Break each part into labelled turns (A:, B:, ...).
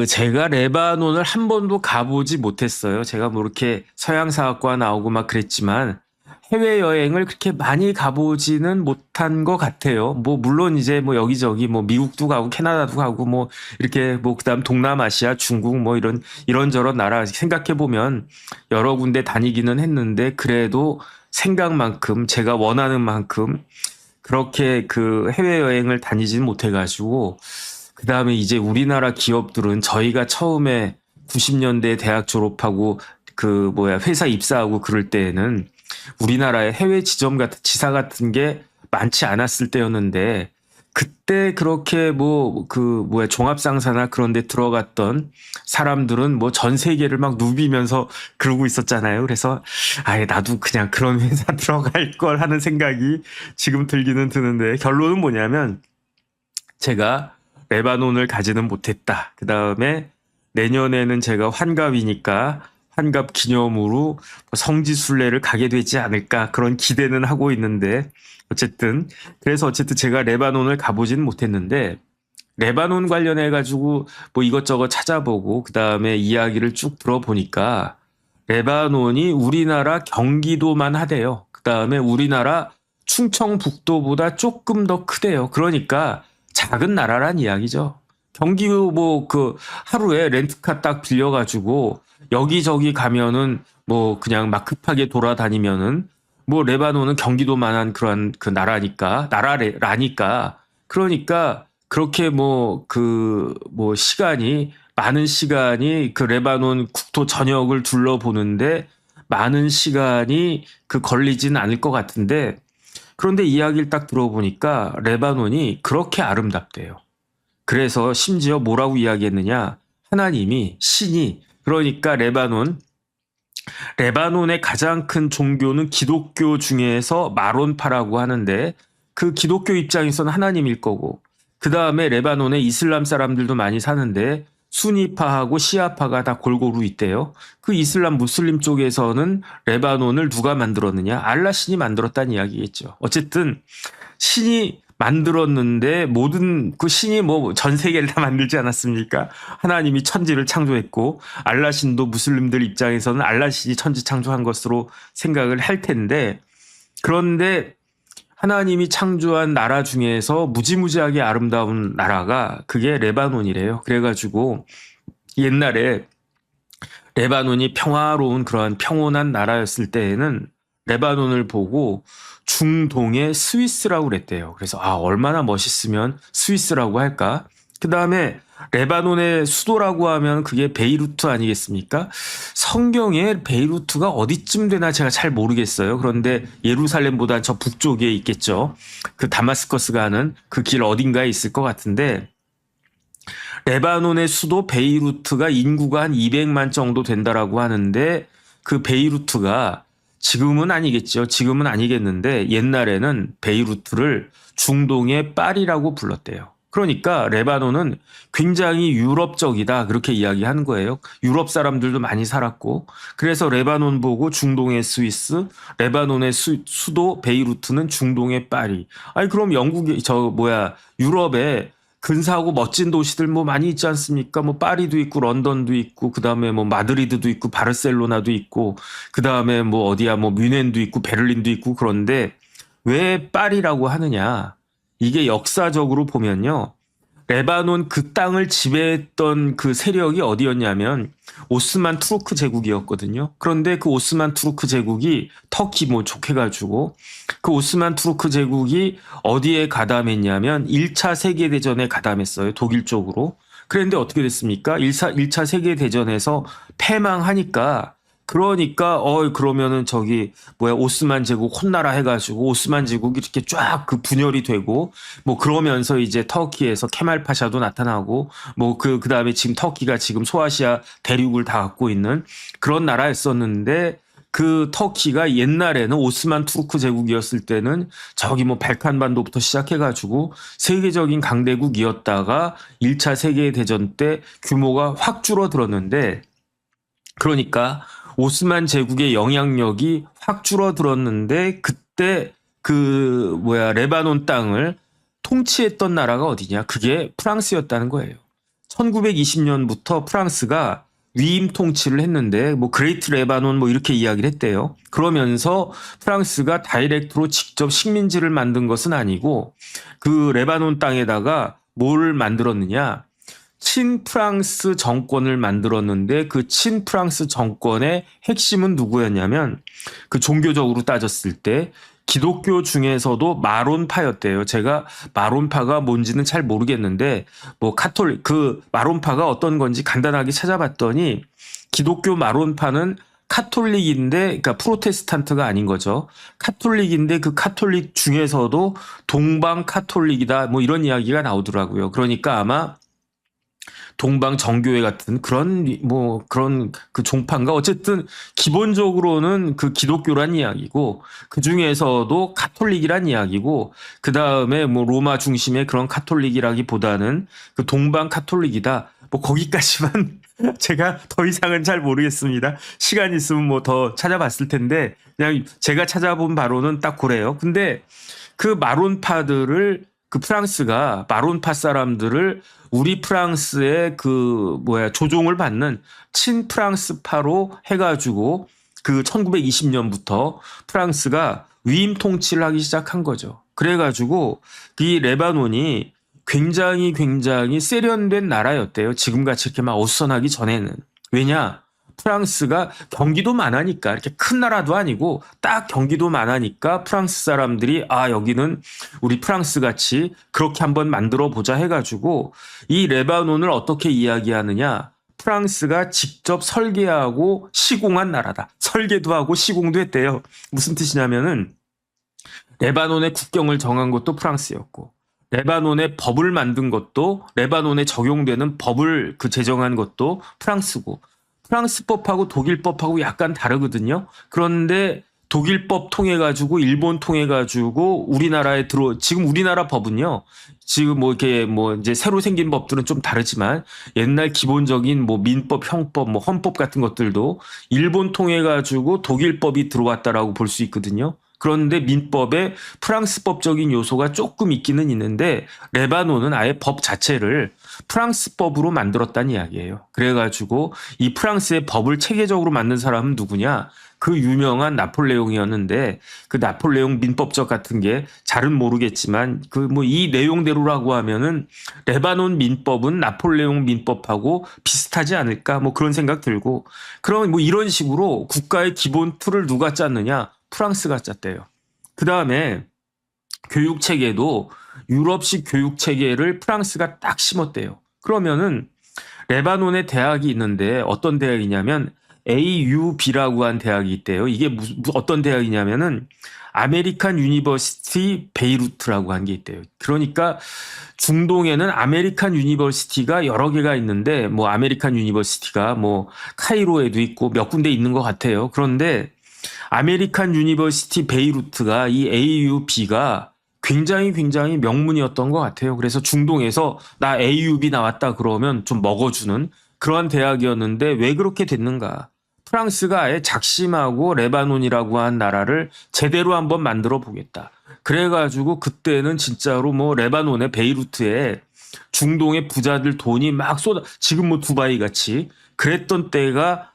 A: 제가 레바논을 한 번도 가보지 못했어요. 제가 뭐 이렇게 서양사학과 나오고 막 그랬지만 해외여행을 그렇게 많이 가보지는 못한 것 같아요. 뭐 물론 이제 뭐 여기저기 뭐 미국도 가고 캐나다도 가고 뭐 이렇게 뭐 그다음 동남아시아, 중국 뭐 이런저런 나라 생각해 보면 여러 군데 다니기는 했는데 그래도 생각만큼 제가 원하는 만큼 그렇게 그 해외여행을 다니지는 못해가지고 그다음에 이제 우리나라 기업들은 저희가 처음에 90년대 대학 졸업하고 회사 입사하고 그럴 때에는 우리나라의 해외 지사 같은 게 많지 않았을 때였는데 그때 그렇게 종합상사나 그런 데 들어갔던 사람들은 뭐 전 세계를 막 누비면서 그러고 있었잖아요. 그래서 아예 나도 그냥 그런 회사 들어갈 걸 하는 생각이 지금 들기는 드는데 결론은 뭐냐면 제가 레바논을 가지는 못했다. 그 다음에 내년에는 제가 환갑이니까 환갑 기념으로 성지순례를 가게 되지 않을까 그런 기대는 하고 있는데 그래서 제가 레바논을 가보지는 못했는데 레바논 관련해 가지고 뭐 이것저것 찾아보고 그 다음에 이야기를 쭉 들어보니까 레바논이 우리나라 경기도만 하대요. 그 다음에 우리나라 충청북도보다 조금 더 크대요. 그러니까 작은 나라란 이야기죠. 경기도 하루에 렌트카 딱 빌려가지고 여기저기 가면은 뭐 그냥 막 급하게 돌아다니면은 뭐 레바논은 경기도만한 그런 그 나라라니까 그러니까 그렇게 많은 시간이 그 레바논 국토 전역을 둘러보는데 많은 시간이 걸리진 않을 것 같은데 그런데 이야기를 딱 들어보니까 레바논이 그렇게 아름답대요. 그래서 심지어 뭐라고 이야기했느냐? 하나님이 신이 그러니까 레바논의 가장 큰 종교는 기독교 중에서 마론파라고 하는데 그 기독교 입장에서는 하나님일 거고 그 다음에 레바논에 이슬람 사람들도 많이 사는데 수니파하고 시아파가 다 골고루 있대요. 그 이슬람 무슬림 쪽에서는 레바논을 누가 만들었느냐? 알라 신이 만들었다는 이야기겠죠. 어쨌든 신이 만들었는데 모든 그 신이 뭐 전 세계를 다 만들지 않았습니까? 하나님이 천지를 창조했고 알라 신도 무슬림들 입장에서는 알라 신이 천지 창조한 것으로 생각을 할 텐데 그런데 하나님이 창조한 나라 중에서 무지무지하게 아름다운 나라가 그게 레바논이래요. 그래가지고 옛날에 레바논이 평화로운 그러한 평온한 나라였을 때에는 레바논을 보고 중동의 스위스라고 그랬대요. 그래서 얼마나 멋있으면 스위스라고 할까? 그 다음에 레바논의 수도라고 하면 그게 베이루트 아니겠습니까? 성경에 베이루트가 어디쯤 되나 제가 잘 모르겠어요. 그런데 예루살렘보다 저 북쪽에 있겠죠. 그 다마스커스 가는 그 길 어딘가에 있을 것 같은데 레바논의 수도 베이루트가 인구가 한 200만 정도 된다라고 하는데 그 베이루트가 지금은 아니겠죠. 지금은 아니겠는데 옛날에는 베이루트를 중동의 파리라고 불렀대요. 그러니까 레바논은 굉장히 유럽적이다 그렇게 이야기하는 거예요. 유럽 사람들도 많이 살았고 그래서 레바논 보고 중동의 스위스, 레바논의 수도 베이루트는 중동의 파리. 아니 그럼 유럽에 근사하고 멋진 도시들 뭐 많이 있지 않습니까? 뭐 파리도 있고 런던도 있고 그다음에 뭐 마드리드도 있고 바르셀로나도 있고 그다음에 뭐 어디야 뭐 뮌헨도 있고 베를린도 있고 그런데 왜 파리라고 하느냐? 이게 역사적으로 보면요. 레바논 그 땅을 지배했던 그 세력이 어디였냐면 오스만 투르크 제국이었거든요. 그런데 그 오스만 투르크 제국이 터키 뭐 족해가지고 그 오스만 투르크 제국이 어디에 가담했냐면 1차 세계대전에 가담했어요. 독일 쪽으로. 그런데 어떻게 됐습니까? 1차 세계대전에서 패망하니까 그러니까 그러면은 오스만 제국 혼나라 해가지고 오스만 제국이 이렇게 쫙 그 분열이 되고 뭐 그러면서 이제 터키에서 케말 파샤도 나타나고 뭐 그다음에 지금 터키가 지금 소아시아 대륙을 다 갖고 있는 그런 나라였었는데 그 터키가 옛날에는 오스만 투르크 제국이었을 때는 발칸반도부터 시작해가지고 세계적인 강대국이었다가 1차 세계대전 때 규모가 확 줄어들었는데 그러니까 오스만 제국의 영향력이 확 줄어들었는데 그때 레바논 땅을 통치했던 나라가 어디냐? 그게 프랑스였다는 거예요. 1920년부터 프랑스가 위임 통치를 했는데 뭐 그레이트 레바논 뭐 이렇게 이야기를 했대요. 그러면서 프랑스가 다이렉트로 직접 식민지를 만든 것은 아니고 그 레바논 땅에다가 뭘 만들었느냐? 친프랑스 정권을 만들었는데 그 친프랑스 정권의 핵심은 누구였냐면 그 종교적으로 따졌을 때 기독교 중에서도 마론파였대요. 제가 마론파가 뭔지는 잘 모르겠는데 뭐 카톨릭 그 마론파가 어떤 건지 간단하게 찾아봤더니 기독교 마론파는 카톨릭인데 그러니까 프로테스탄트가 아닌 거죠. 카톨릭인데 그 카톨릭 중에서도 동방 카톨릭이다 뭐 이런 이야기가 나오더라고요. 그러니까 아마 동방 정교회 같은 그런 그 종파인가 어쨌든 기본적으로는 그 기독교란 이야기고 그 중에서도 카톨릭이란 이야기고 그 다음에 뭐 로마 중심의 그런 카톨릭이라기보다는 그 동방 카톨릭이다. 뭐 거기까지만 제가 더 이상은 잘 모르겠습니다. 시간 있으면 뭐 더 찾아봤을 텐데 그냥 제가 찾아본 바로는 딱 그래요. 근데 그 마론파들을 그 프랑스가 마론파 사람들을 우리 프랑스의 조종을 받는 친프랑스파로 해가지고 그 1920년부터 프랑스가 위임 통치를 하기 시작한 거죠. 그래가지고 이 레바논이 굉장히 세련된 나라였대요. 지금같이 이렇게 막 어수선하기 전에는. 왜냐? 프랑스가 경기도만 하니까 이렇게 큰 나라도 아니고 딱 경기도만 하니까 프랑스 사람들이 여기는 우리 프랑스 같이 그렇게 한번 만들어 보자 해가지고 이 레바논을 어떻게 이야기하느냐. 프랑스가 직접 설계하고 시공한 나라다. 설계도 하고 시공도 했대요. 무슨 뜻이냐면은 레바논의 국경을 정한 것도 프랑스였고 레바논의 법을 만든 것도 레바논에 적용되는 법을 제정한 것도 프랑스고 프랑스법하고 독일법하고 약간 다르거든요. 그런데 독일법 통해 가지고 일본 통해 가지고 우리나라에 지금 우리나라 법은요. 지금 이제 새로 생긴 법들은 좀 다르지만 옛날 기본적인 민법, 형법, 헌법 같은 것들도 일본 통해 가지고 독일법이 들어왔다라고 볼 수 있거든요. 그런데 민법에 프랑스법적인 요소가 조금 있기는 있는데 레바논은 아예 법 자체를 프랑스법으로 만들었다는 이야기예요. 그래가지고 이 프랑스의 법을 체계적으로 만든 사람은 누구냐? 그 유명한 나폴레옹이었는데 그 나폴레옹 민법적 같은 게 잘은 모르겠지만 이 내용대로라고 하면은 레바논 민법은 나폴레옹 민법하고 비슷하지 않을까 그런 생각 들고 그럼 이런 식으로 국가의 기본 틀을 누가 짰느냐? 프랑스가 짰대요. 그 다음에 교육체계도 유럽식 교육체계를 프랑스가 딱 심었대요. 그러면은 레바논에 대학이 있는데 어떤 대학이냐면 AUB라고 한 대학이 있대요. 이게 어떤 대학이냐면은 아메리칸 유니버시티 베이루트라고 한 게 있대요. 그러니까 중동에는 아메리칸 유니버시티가 여러 개가 있는데 아메리칸 유니버시티가 카이로에도 있고 몇 군데 있는 것 같아요. 그런데 아메리칸 유니버시티 베이루트가 이 AUB가 굉장히 명문이었던 것 같아요. 그래서 중동에서 나 AUB 나왔다 그러면 좀 먹어주는 그러한 대학이었는데 왜 그렇게 됐는가? 프랑스가 아예 작심하고 레바논이라고 한 나라를 제대로 한번 만들어 보겠다. 그래가지고 그때는 진짜로 레바논의 베이루트에 중동의 부자들 돈이 막 지금 두바이 같이 그랬던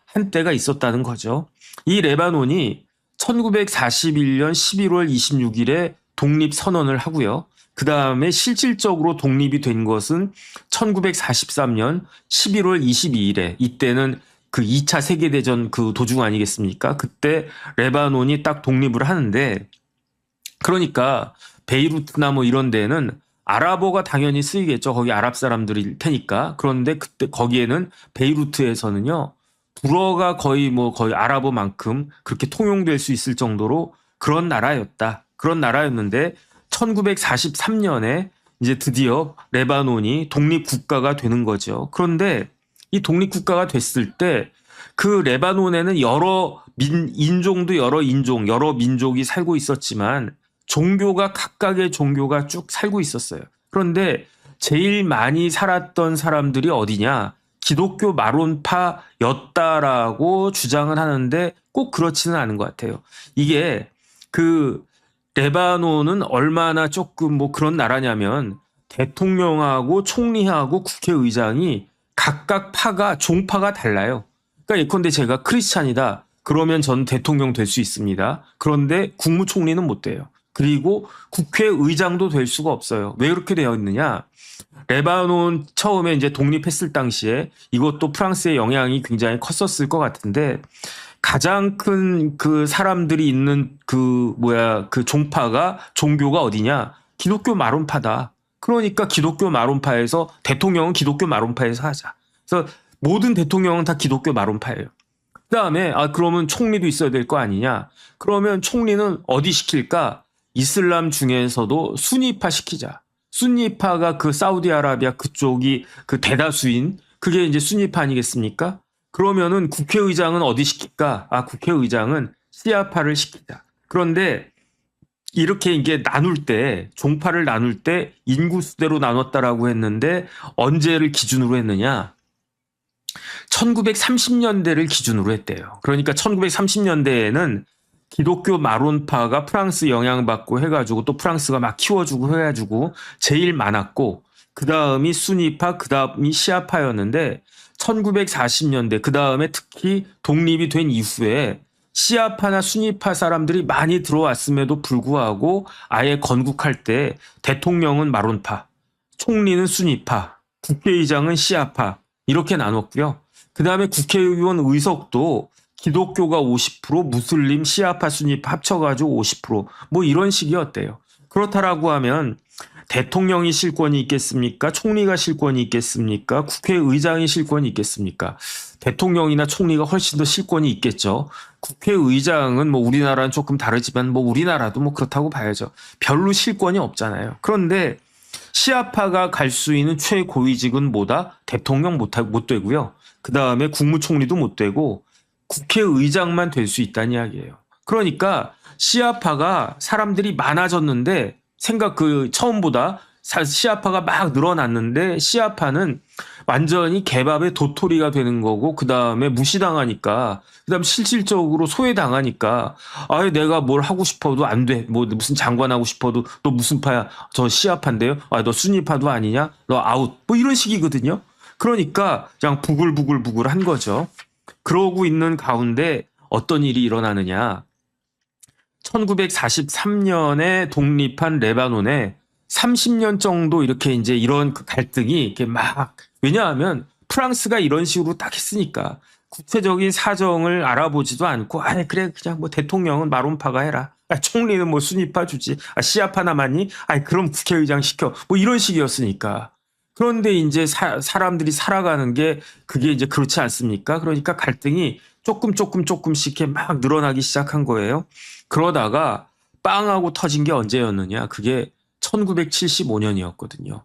A: 한때가 있었다는 거죠. 이 레바논이 1941년 11월 26일에 독립선언을 하고요. 그 다음에 실질적으로 독립이 된 것은 1943년 11월 22일에 이때는 그 2차 세계대전 그 도중 아니겠습니까? 그때 레바논이 딱 독립을 하는데 그러니까 베이루트나 이런 데는 아랍어가 당연히 쓰이겠죠. 거기 아랍 사람들일 테니까. 그런데 그때 거기에는 베이루트에서는요. 불어가 거의 아랍어만큼 그렇게 통용될 수 있을 정도로 그런 나라였다. 그런 나라였는데 1943년에 이제 드디어 레바논이 독립국가가 되는 거죠. 그런데 이 독립국가가 됐을 때 그 레바논에는 여러 인종도 여러 민족이 살고 있었지만 각각의 종교가 쭉 살고 있었어요. 그런데 제일 많이 살았던 사람들이 어디냐? 기독교 마론파였다라고 주장을 하는데 꼭 그렇지는 않은 것 같아요. 이게 레바논은 얼마나 조금 그런 나라냐면 대통령하고 총리하고 국회의장이 각각 파가 종파가 달라요. 그러니까 예컨대 제가 크리스찬이다. 그러면 전 대통령 될 수 있습니다. 그런데 국무총리는 못 돼요. 그리고 국회의장도 될 수가 없어요. 왜 그렇게 되어 있느냐? 레바논 처음에 이제 독립했을 당시에 이것도 프랑스의 영향이 굉장히 컸었을 것 같은데 가장 큰 그 사람들이 있는 그 종파가 종교가 어디냐? 기독교 마론파다. 그러니까 기독교 마론파에서 대통령은 기독교 마론파에서 하자. 그래서 모든 대통령은 다 기독교 마론파예요. 그다음에 그러면 총리도 있어야 될 거 아니냐? 그러면 총리는 어디 시킬까? 이슬람 중에서도 순니파 시키자. 순니파가 그 사우디아라비아 그쪽이 그 대다수인 그게 이제 순니파 아니겠습니까? 그러면은 국회의장은 어디 시킬까? 국회의장은 시아파를 시키자. 그런데 이렇게 이게 나눌 때 종파를 나눌 때 인구수대로 나눴다라고 했는데 언제를 기준으로 했느냐? 1930년대를 기준으로 했대요. 그러니까 1930년대에는 기독교 마론파가 프랑스 영향받고 해가지고 또 프랑스가 막 키워주고 해가지고 제일 많았고 그 다음이 순위파 그 다음이 시아파였는데 1940년대 그 다음에 특히 독립이 된 이후에 시아파나 순위파 사람들이 많이 들어왔음에도 불구하고 아예 건국할 때 대통령은 마론파, 총리는 순위파, 국회의장은 시아파 이렇게 나눴고요. 그 다음에 국회의원 의석도 기독교가 50%, 무슬림, 시아파, 순위파 합쳐가지고 50% 뭐 이런 식이었대요. 그렇다라고 하면 대통령이 실권이 있겠습니까? 총리가 실권이 있겠습니까? 국회의장이 실권이 있겠습니까? 대통령이나 총리가 훨씬 더 실권이 있겠죠. 국회의장은 뭐 우리나라는 조금 다르지만 뭐 우리나라도 뭐 그렇다고 봐야죠. 별로 실권이 없잖아요. 그런데 시아파가 갈 수 있는 최고위직은 뭐다? 대통령 못 되고요. 그 다음에 국무총리도 못 되고 국회의장만 될 수 있다는 이야기예요. 그러니까 시아파가 사람들이 많아졌는데 처음보다 시아파가 막 늘어났는데 시아파는 완전히 개밥의 도토리가 되는 거고 그 다음에 무시당하니까 그 다음 실질적으로 소외당하니까 내가 뭘 하고 싶어도 안 돼. 뭐 무슨 장관 하고 싶어도 너 무슨 파야? 저 시아파인데요. 너 순위파도 아니냐? 너 아웃. 뭐 이런 식이거든요. 그러니까 그냥 부글부글 한 거죠. 그러고 있는 가운데 어떤 일이 일어나느냐. 1943년에 독립한 레바논에 30년 정도 이렇게 이제 이런 갈등이 이렇게 왜냐하면 프랑스가 이런 식으로 딱 했으니까 구체적인 사정을 알아보지도 않고 그래 그냥 뭐 대통령은 마론파가 해라. 총리는 뭐 순위파 주지. 시아파 남았니? 그럼 국회의장 시켜. 뭐 이런 식이었으니까. 그런데 이제 사람들이 살아가는 게 그게 이제 그렇지 않습니까? 그러니까 갈등이 조금씩 이렇게 막 늘어나기 시작한 거예요. 그러다가 빵하고 터진 게 언제였느냐? 그게 1975년이었거든요.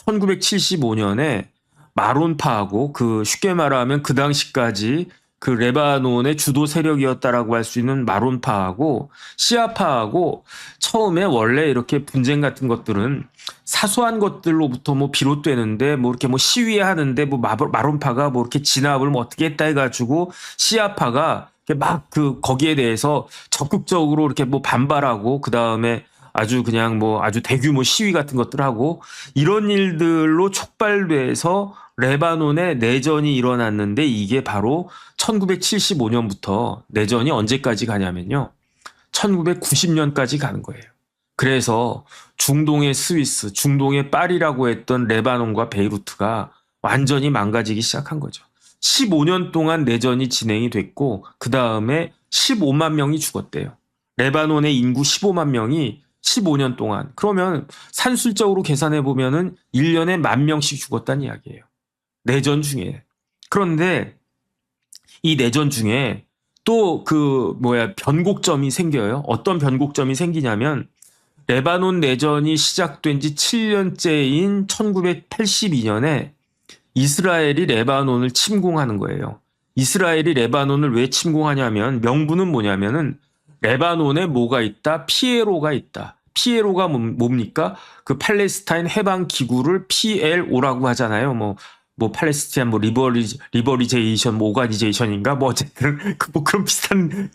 A: 1975년에 마론파하고 쉽게 말하면 그 당시까지 그 레바논의 주도 세력이었다라고 할 수 있는 마론파하고 시아파하고 처음에 원래 이렇게 분쟁 같은 것들은 사소한 것들로부터 뭐 비롯되는데 뭐 이렇게 뭐 시위하는데 뭐 마론파가 뭐 이렇게 진압을 뭐 어떻게 했다 해가지고 시아파가 막 거기에 대해서 적극적으로 이렇게 뭐 반발하고 그 다음에 아주 대규모 시위 같은 것들 하고 이런 일들로 촉발돼서 레바논에 내전이 일어났는데 이게 바로 1975년부터 내전이 언제까지 가냐면요. 1990년까지 가는 거예요. 그래서 중동의 스위스, 중동의 파리라고 했던 레바논과 베이루트가 완전히 망가지기 시작한 거죠. 15년 동안 내전이 진행이 됐고 그 다음에 15만 명이 죽었대요. 레바논의 인구 15만 명이 15년 동안. 그러면 산술적으로 계산해 보면은 1년에 10,000명씩 죽었다는 이야기예요. 내전 중에. 그런데 이 내전 중에 또 변곡점이 생겨요. 어떤 변곡점이 생기냐면 레바논 내전이 시작된 지 7년째인 1982년에 이스라엘이 레바논을 침공하는 거예요. 이스라엘이 레바논을 왜 침공하냐면 명분은 뭐냐면은 레바논에 뭐가 있다? 피에로가 있다. 피에로가 뭡니까? 그 팔레스타인 해방 기구를 PLO라고 하잖아요. 뭐 팔레스타인 리버리제이션, 오가니제이션인가? 뭐 어쨌든 그런 비슷한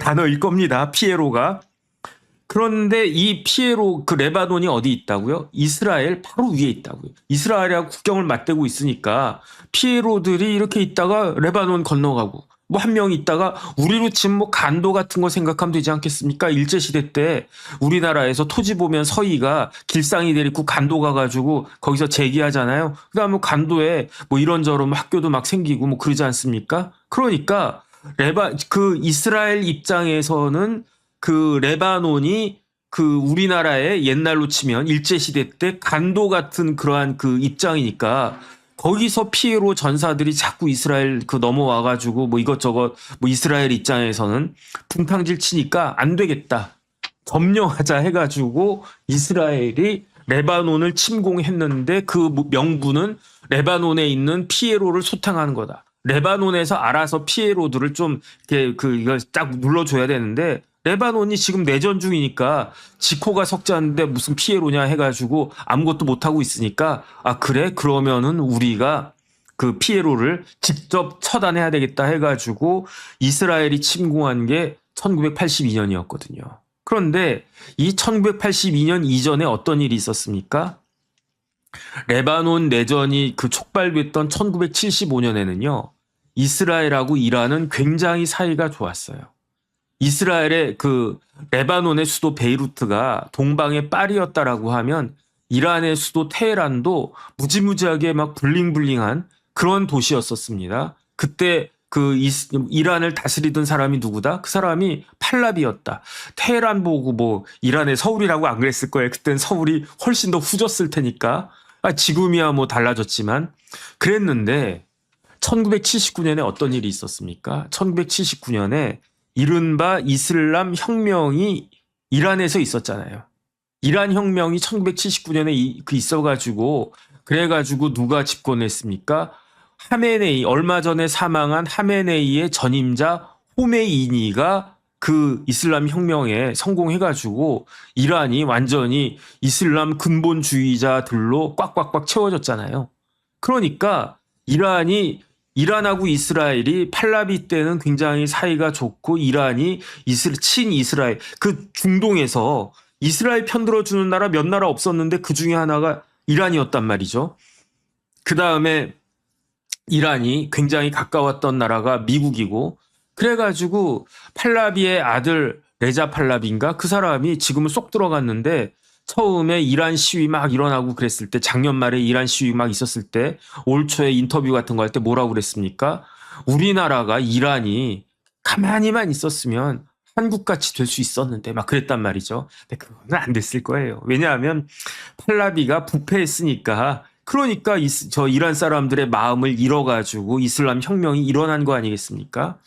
A: 단어일 겁니다. 피에로가. 그런데 이 피에로 그 레바논이 어디 있다고요? 이스라엘 바로 위에 있다고요. 이스라엘하고 국경을 맞대고 있으니까 피에로들이 이렇게 있다가 레바논 건너가고 뭐 한 명 있다가 우리로 치면 뭐 간도 같은 거 생각하면 되지 않겠습니까? 일제시대 때 우리나라에서 토지 보면 서희가 길상이 내리고 간도 가가지고 거기서 재기하잖아요. 그다음에 뭐 간도에 뭐 이런저런 뭐 학교도 막 생기고 뭐 그러지 않습니까? 그러니까 그 이스라엘 입장에서는 그 레바논이 그 우리나라의 옛날로 치면 일제시대 때 간도 같은 그러한 그 입장이니까 거기서 피해로 전사들이 자꾸 이스라엘 그 넘어와가지고 뭐 이것저것 뭐 이스라엘 입장에서는 분탕질 치니까 안 되겠다. 점령하자 해가지고 이스라엘이 레바논을 침공했는데 그 명분은 레바논에 있는 피에로를 소탕하는 거다. 레바논에서 알아서 피에로들을 좀 이렇게 이걸 딱 눌러줘야 되는데 레바논이 지금 내전 중이니까 지코가 석자인데 무슨 피에로냐 해가지고 아무것도 못하고 있으니까 아 그래? 그러면은 우리가 그 피에로를 직접 처단해야 되겠다 해가지고 이스라엘이 침공한 게 1982년이었거든요. 그런데 이 1982년 이전에 어떤 일이 있었습니까? 레바논 내전이 그 촉발됐던 1975년에는요. 이스라엘하고 이란은 굉장히 사이가 좋았어요. 이스라엘의 그 레바논의 수도 베이루트가 동방의 파리였다라고 하면 이란의 수도 테헤란도 무지무지하게 막 블링블링한 그런 도시였었습니다. 그때 그 이란을 다스리던 사람이 누구다? 그 사람이 팔라비였다. 테헤란 보고 뭐 이란의 서울이라고 안 그랬을 거예요. 그땐 서울이 훨씬 더 후졌을 테니까. 지금이야 뭐 달라졌지만 그랬는데 1979년에 어떤 일이 있었습니까? 1979년에 이른바 이슬람 혁명이 이란에서 있었잖아요. 이란 혁명이 1979년에 있어가지고 그래가지고 누가 집권했습니까? 하메네이, 얼마 전에 사망한 하메네이의 전임자 호메이니가 그 이슬람 혁명에 성공해가지고 이란이 완전히 이슬람 근본주의자들로 꽉꽉꽉 채워졌잖아요. 그러니까 이란하고 이스라엘이 팔라비 때는 굉장히 사이가 좋고 이란이 친이스라엘 그 중동에서 이스라엘 편들어주는 나라 몇 나라 없었는데 그 중에 하나가 이란이었단 말이죠. 그 다음에 이란이 굉장히 가까웠던 나라가 미국이고 그래가지고 팔라비의 아들 레자 팔라비인가 그 사람이 지금은 쏙 들어갔는데 처음에 이란 시위 막 일어나고 그랬을 때 작년 말에 이란 시위 막 있었을 때 올 초에 인터뷰 같은 거 할 때 뭐라고 그랬습니까? 우리나라가 이란이 가만히만 있었으면 한국같이 될 수 있었는데 막 그랬단 말이죠. 근데 그건 안 됐을 거예요. 왜냐하면 팔라비가 부패했으니까 그러니까 저 이란 사람들의 마음을 잃어가지고 이슬람 혁명이 일어난 거 아니겠습니까?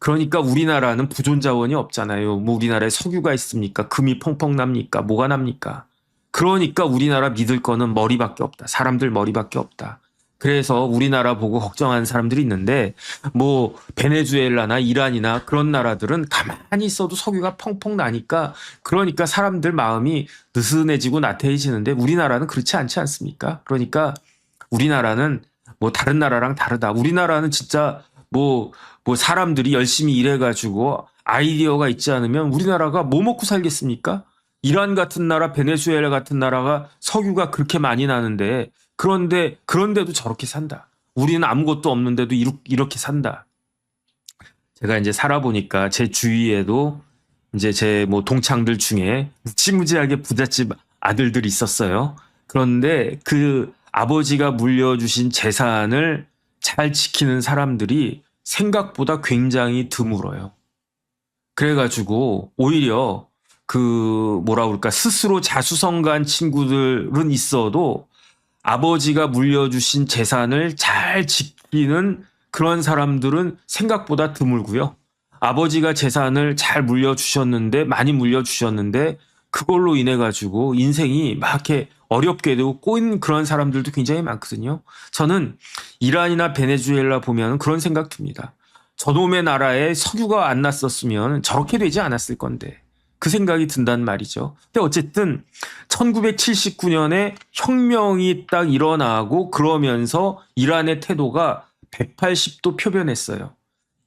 A: 그러니까 우리나라는 부존 자원이 없잖아요. 뭐 우리나라에 석유가 있습니까? 금이 펑펑 납니까? 뭐가 납니까? 그러니까 우리나라 믿을 거는 머리밖에 없다. 사람들 머리밖에 없다. 그래서 우리나라 보고 걱정하는 사람들이 있는데 뭐 베네수엘라나 이란이나 그런 나라들은 가만히 있어도 석유가 펑펑 나니까 그러니까 사람들 마음이 느슨해지고 나태해지는데 우리나라는 그렇지 않지 않습니까? 그러니까 우리나라는 뭐 다른 나라랑 다르다. 우리나라는 진짜 뭐 사람들이 열심히 일해가지고 아이디어가 있지 않으면 우리나라가 뭐 먹고 살겠습니까? 이란 같은 나라, 베네수엘라 같은 나라가 석유가 그렇게 많이 나는데 그런데도 저렇게 산다. 우리는 아무것도 없는데도 이렇게 산다. 제가 이제 살아보니까 제 주위에도 이제 제 뭐 동창들 중에 무지무지하게 부잣집 아들들이 있었어요. 그런데 그 아버지가 물려주신 재산을 잘 지키는 사람들이 생각보다 굉장히 드물어요. 그래가지고 오히려 그 뭐라 그럴까 스스로 자수성가한 친구들은 있어도 아버지가 물려주신 재산을 잘 지키는 그런 사람들은 생각보다 드물고요. 아버지가 재산을 잘 물려주셨는데 많이 물려주셨는데 그걸로 인해 가지고 인생이 막 이렇게 어렵게 되고 꼬인 그런 사람들도 굉장히 많거든요. 저는 이란이나 베네수엘라 보면 그런 생각 듭니다. 저놈의 나라에 석유가 안 났었으면 저렇게 되지 않았을 건데 그 생각이 든단 말이죠. 근데 어쨌든 1979년에 혁명이 딱 일어나고 그러면서 이란의 태도가 180도 표변했어요.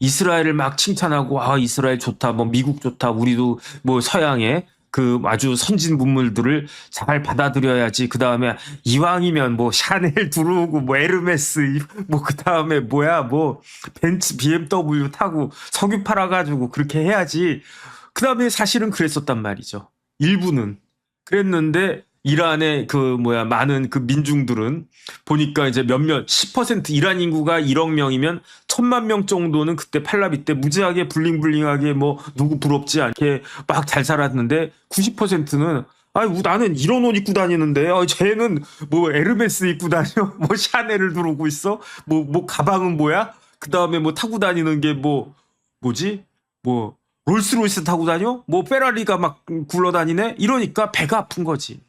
A: 이스라엘을 막 칭찬하고 아 이스라엘 좋다 뭐 미국 좋다 우리도 뭐 서양에 그 아주 선진 문물들을 잘 받아들여야지. 그 다음에 이왕이면 뭐 샤넬 두르고 뭐 에르메스 뭐 그 다음에 뭐야 뭐 벤츠 BMW 타고 석유 팔아가지고 그렇게 해야지. 그 다음에 사실은 그랬었단 말이죠. 일부는 그랬는데 이란의 그 뭐야 많은 그 민중들은 보니까 이제 몇몇 10% 이란 인구가 1억 명이면 1,000만 명 정도는 그때 팔라비 때 무지하게 블링블링하게 뭐 누구 부럽지 않게 막 잘 살았는데 90%는 아 나는 이런 옷 입고 다니는데 쟤는 뭐 에르메스 입고 다녀 뭐 샤넬을 두르고 있어 뭐 가방은 뭐야 그 다음에 뭐 타고 다니는 게 뭐지 뭐 롤스로이스 타고 다녀 뭐 페라리가 막 굴러다니네 이러니까 배가 아픈 거지.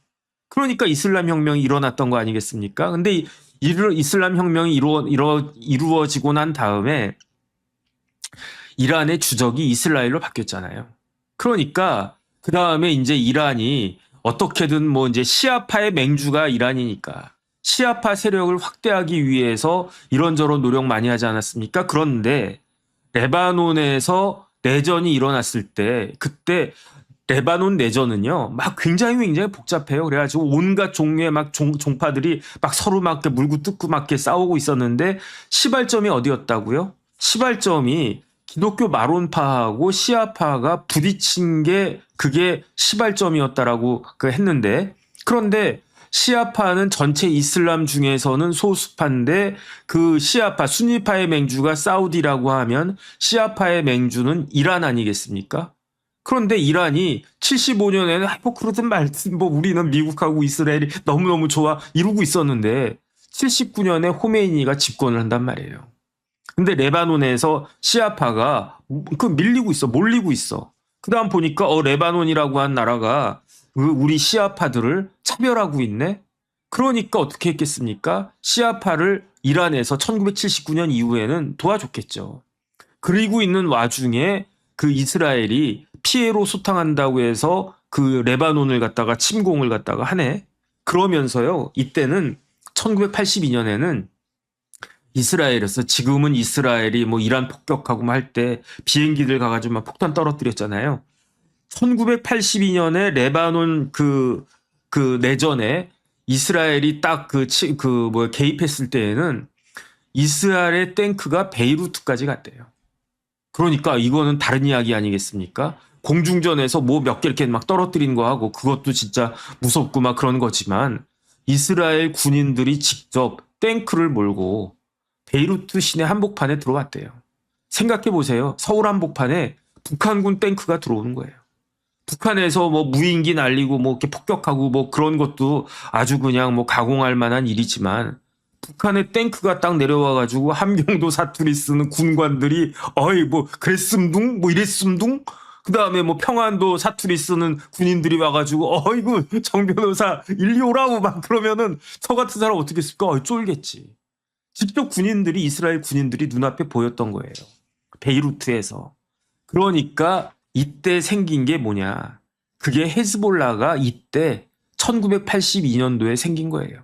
A: 그러니까 이슬람 혁명이 일어났던 거 아니겠습니까? 근데 이슬람 혁명이 이루어지고 난 다음에 이란의 주적이 이스라엘로 바뀌었잖아요. 그러니까 그 다음에 이제 이란이 어떻게든 뭐 이제 시아파의 맹주가 이란이니까 시아파 세력을 확대하기 위해서 이런저런 노력 많이 하지 않았습니까? 그런데 레바논에서 내전이 일어났을 때 그때 레바논 내전은요, 막 굉장히 복잡해요. 그래가지고 온갖 종류의 막 종파들이 막 서로 막 물고 뜯고 막 싸우고 있었는데 시발점이 어디였다고요? 시발점이 기독교 마론파하고 시아파가 부딪힌 게 그게 시발점이었다라고 했는데 그런데 시아파는 전체 이슬람 중에서는 소수파인데 그 시아파, 순위파의 맹주가 사우디라고 하면 시아파의 맹주는 이란 아니겠습니까? 그런데 이란이 75년에는 뭐 그러든 말든 뭐 우리는 미국하고 이스라엘이 너무너무 좋아 이러고 있었는데 79년에 호메이니가 집권을 한단 말이에요. 근데 레바논에서 시아파가 밀리고 있어, 몰리고 있어. 그 다음 보니까 레바논이라고 한 나라가 우리 시아파들을 차별하고 있네? 그러니까 어떻게 했겠습니까? 시아파를 이란에서 1979년 이후에는 도와줬겠죠. 그리고 있는 와중에 그 이스라엘이 피해로 소탕한다고 해서 그 레바논을 갖다가 침공을 갖다가 하네. 그러면서요, 이때는 1982년에는 이스라엘에서 지금은 이스라엘이 뭐 이란 폭격하고 할 때 비행기들 가가지고 막 폭탄 떨어뜨렸잖아요. 1982년에 레바논 그 내전에 이스라엘이 딱 개입했을 때에는 이스라엘의 탱크가 베이루트까지 갔대요. 그러니까 이거는 다른 이야기 아니겠습니까? 공중전에서 뭐 몇 개 이렇게 막 떨어뜨리는 거 하고 그것도 진짜 무섭고 막 그런 거지만 이스라엘 군인들이 직접 탱크를 몰고 베이루트 시내 한복판에 들어왔대요. 생각해 보세요. 서울 한복판에 북한군 탱크가 들어오는 거예요. 북한에서 뭐 무인기 날리고 뭐 이렇게 폭격하고 뭐 그런 것도 아주 그냥 뭐 가공할 만한 일이지만 북한의 탱크가 딱 내려와가지고 함경도 사투리 쓰는 군관들이 어이 뭐 그랬음둥 뭐 이랬음둥 그 다음에 뭐 평안도 사투리 쓰는 군인들이 와가지고 어이구 정 변호사 일리 오라고 막 그러면은 저 같은 사람 어떻게 했을까? 쫄겠지. 직접 군인들이 이스라엘 군인들이 눈앞에 보였던 거예요. 베이루트에서. 그러니까 이때 생긴 게 뭐냐. 그게 헤즈볼라가 이때 1982년도에 생긴 거예요.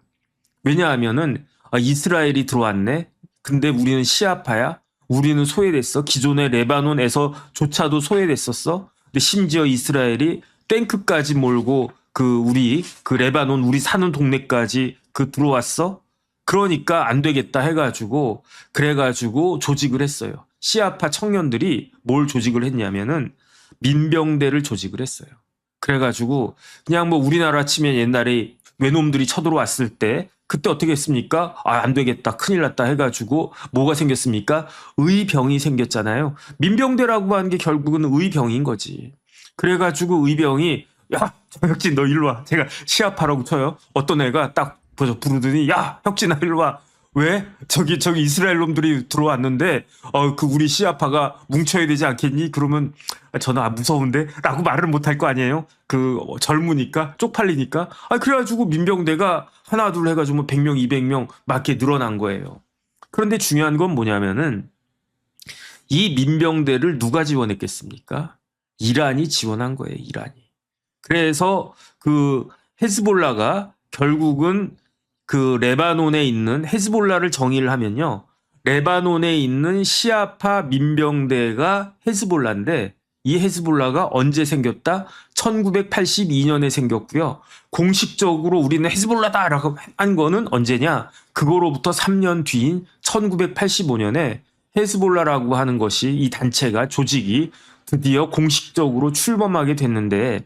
A: 왜냐하면은 이스라엘이 들어왔네. 근데 우리는 시아파야. 우리는 소외됐어. 기존의 레바논에서조차도 소외됐었어. 근데 심지어 이스라엘이 탱크까지 몰고 우리 레바논 우리 사는 동네까지 들어왔어. 그러니까 안 되겠다 해가지고 그래가지고 조직을 했어요. 시아파 청년들이 뭘 조직을 했냐면은 민병대를 조직을 했어요. 그래가지고 그냥 뭐 우리나라 치면 옛날에 외놈들이 쳐들어왔을 때 그때 어떻게 했습니까? 안 되겠다. 큰일 났다 해가지고 뭐가 생겼습니까? 의병이 생겼잖아요. 민병대라고 하는 게 결국은 의병인 거지. 그래가지고 의병이 야, 혁진 너 일로 와. 제가 시아파라고 쳐요. 어떤 애가 딱 부르더니 야, 혁진아 일로 와. 왜? 저기 이스라엘 놈들이 들어왔는데 우리 시아파가 뭉쳐야 되지 않겠니? 그러면 저는 무서운데? 라고 말을 못할 거 아니에요? 젊으니까 쪽팔리니까. 그래가지고 민병대가 하나 둘 해가지고 100명 200명 막 이렇게 늘어난 거예요. 그런데 중요한 건 뭐냐면은 이 민병대를 누가 지원했겠습니까? 이란이 지원한 거예요. 이란이. 그래서 헤즈볼라가 결국은 레바논에 있는 헤즈볼라를 정의를 하면요. 레바논에 있는 시아파 민병대가 헤즈볼라인데 이 헤즈볼라가 언제 생겼다? 1982년에 생겼고요. 공식적으로 우리는 헤즈볼라다라고 한 거는 언제냐? 그거로부터 3년 뒤인 1985년에 헤즈볼라라고 하는 것이 이 단체가 조직이 드디어 공식적으로 출범하게 됐는데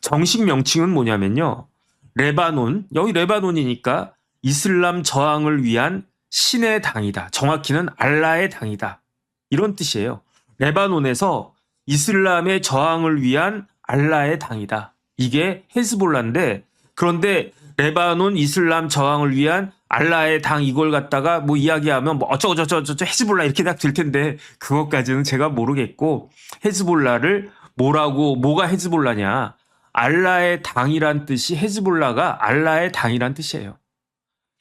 A: 정식 명칭은 뭐냐면요. 레바논, 여기 레바논이니까 이슬람 저항을 위한 신의 당이다. 정확히는 알라의 당이다. 이런 뜻이에요. 레바논에서 이슬람의 저항을 위한 알라의 당이다. 이게 헤즈볼라인데 그런데 레바논 이슬람 저항을 위한 알라의 당 이걸 갖다가 뭐 이야기하면 뭐 어쩌고저쩌고 헤즈볼라 이렇게 딱 될 텐데 그것까지는 제가 모르겠고 헤즈볼라를 뭐가 헤즈볼라냐. 알라의 당이란 뜻이 헤즈볼라가 알라의 당이란 뜻이에요.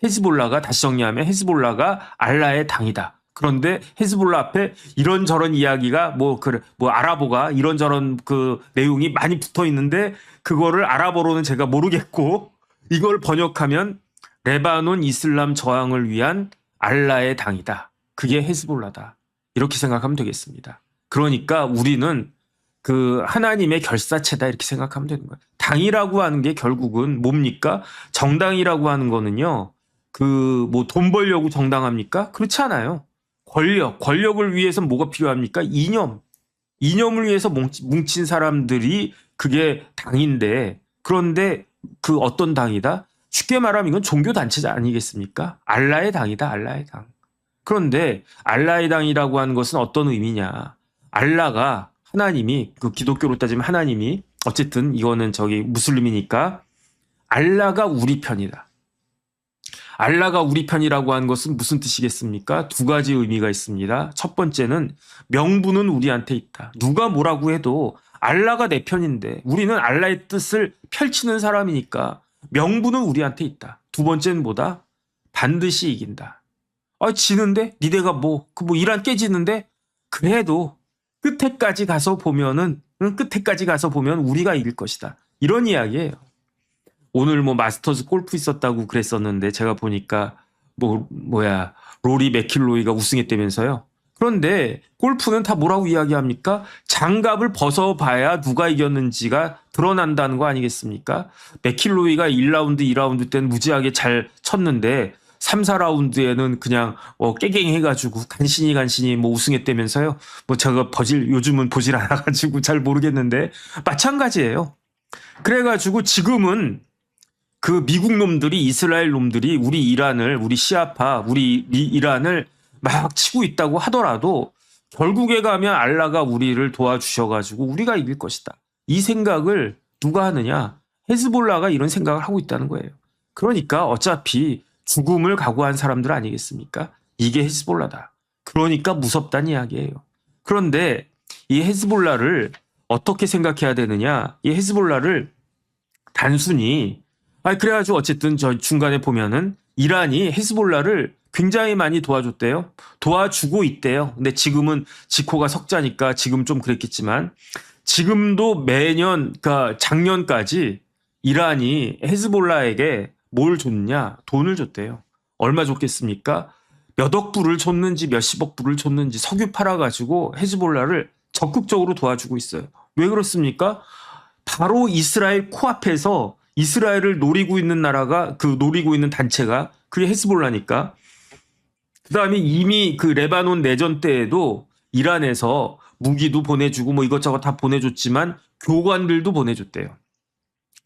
A: 헤즈볼라가 다시 정리하면 헤즈볼라가 알라의 당이다. 그런데 헤즈볼라 앞에 이런저런 이야기가 뭐 아랍어가 이런저런 그 내용이 많이 붙어 있는데 그거를 아랍어로는 제가 모르겠고 이걸 번역하면 레바논 이슬람 저항을 위한 알라의 당이다. 그게 헤즈볼라다. 이렇게 생각하면 되겠습니다. 그러니까 우리는 그 하나님의 결사체다 이렇게 생각하면 되는 거예요. 당이라고 하는 게 결국은 뭡니까? 정당이라고 하는 거는요. 그 뭐 돈 벌려고 정당합니까? 그렇지 않아요. 권력을 위해서 뭐가 필요합니까? 이념을 위해서 뭉친 사람들이 그게 당인데 그런데 그 어떤 당이다? 쉽게 말하면 이건 종교단체 아니겠습니까? 알라의 당이다. 알라의 당. 그런데 알라의 당이라고 하는 것은 어떤 의미냐? 알라가 하나님이 그 기독교로 따지면 하나님이 어쨌든 이거는 저기 무슬림이니까 알라가 우리 편이다. 알라가 우리 편이라고 하는 것은 무슨 뜻이겠습니까? 두 가지 의미가 있습니다. 첫 번째는 명분은 우리한테 있다. 누가 뭐라고 해도 알라가 내 편인데 우리는 알라의 뜻을 펼치는 사람이니까 명분은 우리한테 있다. 두 번째는 뭐다? 반드시 이긴다. 지는데? 니네가 뭐 이란 깨지는데? 그래도 끝에까지 가서 보면 우리가 이길 것이다. 이런 이야기예요. 오늘 뭐 마스터즈 골프 있었다고 그랬었는데 제가 보니까 로리 맥킬로이가 우승했다면서요. 그런데 골프는 다 뭐라고 이야기합니까? 장갑을 벗어봐야 누가 이겼는지가 드러난다는 거 아니겠습니까? 맥킬로이가 1라운드, 2라운드 때는 무지하게 잘 쳤는데 3, 4라운드에는 그냥 깨갱 해가지고 간신히 뭐 우승했다면서요. 뭐 제가 요즘은 보질 않아가지고 잘 모르겠는데 마찬가지예요. 그래가지고 지금은 그 미국 놈들이 이스라엘 놈들이 우리 시아파, 우리 이란을 막 치고 있다고 하더라도 결국에 가면 알라가 우리를 도와주셔가지고 우리가 이길 것이다. 이 생각을 누가 하느냐? 헤즈볼라가 이런 생각을 하고 있다는 거예요. 그러니까 어차피 죽음을 각오한 사람들 아니겠습니까? 이게 헤즈볼라다. 그러니까 무섭다는 이야기예요. 그런데 이 헤즈볼라를 어떻게 생각해야 되느냐? 이 헤즈볼라를 단순히 그래가지고 어쨌든 저 중간에 보면은 이란이 헤즈볼라를 굉장히 많이 도와줬대요. 도와주고 있대요. 근데 지금은 지코가 석자니까 지금 좀 그랬겠지만 지금도 매년 그러니까 작년까지 이란이 헤즈볼라에게 뭘 줬냐? 돈을 줬대요. 얼마 줬겠습니까? 몇억 불을 줬는지 몇십억 불을 줬는지 석유 팔아가지고 헤즈볼라를 적극적으로 도와주고 있어요. 왜 그렇습니까? 바로 이스라엘 코앞에서 이스라엘을 노리고 있는 나라가 노리고 있는 단체가 그게 헤즈볼라니까. 그다음에 이미 그 레바논 내전 때에도 이란에서 무기도 보내주고 뭐 이것저것 다 보내줬지만 교관들도 보내줬대요.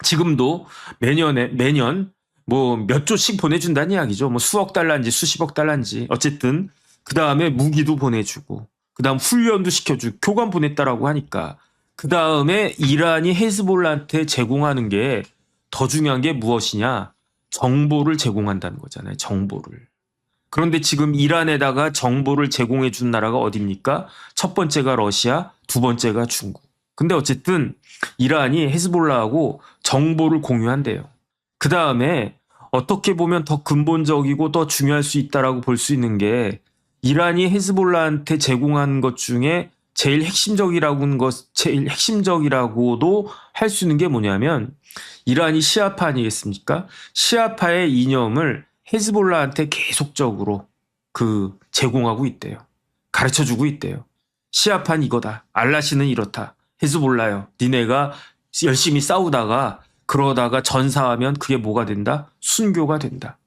A: 지금도 매년 뭐 몇 조씩 보내준다는 이야기죠. 뭐 수억 달러인지 수십억 달러인지 어쨌든 그다음에 무기도 보내주고 그다음 훈련도 시켜주고 교관 보냈다라고 하니까 그다음에 이란이 헤즈볼라한테 제공하는 게 더 중요한 게 무엇이냐? 정보를 제공한다는 거잖아요. 정보를. 그런데 지금 이란에다가 정보를 제공해 준 나라가 어디입니까? 첫 번째가 러시아, 두 번째가 중국. 근데 어쨌든 이란이 헤즈볼라하고 정보를 공유한대요. 그 다음에 어떻게 보면 더 근본적이고 더 중요할 수 있다라고 볼 수 있는 게 이란이 헤즈볼라한테 제공한 것 중에 제일 핵심적이라고도 할 수 있는 게 뭐냐면 이란이 시아파 아니겠습니까? 시아파의 이념을 헤즈볼라한테 계속적으로 제공하고 있대요. 가르쳐주고 있대요. 시아파는 이거다. 알라시는 이렇다. 헤즈볼라요. 니네가 열심히 싸우다가 그러다가 전사하면 그게 뭐가 된다? 순교가 된다.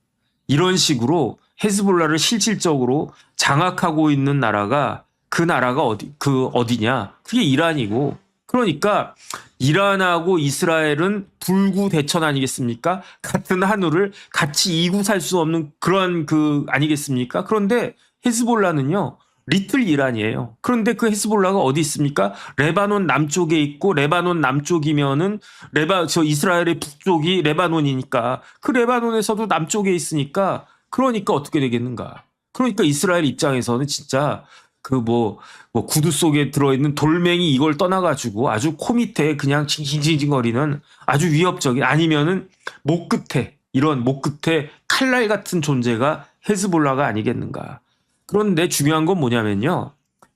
A: 이런 식으로 헤즈볼라를 실질적으로 장악하고 있는 나라가 그 나라가 어디냐? 그게 이란이고. 그러니까 이란하고 이스라엘은 불구 대천 아니겠습니까? 같은 하늘을 같이 이고 살 수 없는 그런 아니겠습니까? 그런데 헤즈볼라는요. 리틀 이란이에요. 그런데 그 헤즈볼라가 어디 있습니까? 레바논 남쪽에 있고 레바논 남쪽이면은 이스라엘의 북쪽이 레바논이니까 그 레바논에서도 남쪽에 있으니까 그러니까 어떻게 되겠는가? 그러니까 이스라엘 입장에서는 진짜 구두 속에 들어있는 돌멩이 이걸 떠나가지고 아주 코 밑에 그냥 징징징징거리는 아주 위협적인 아니면은 목 끝에 칼날 같은 존재가 헤즈볼라가 아니겠는가. 그런데 중요한 건 뭐냐면요.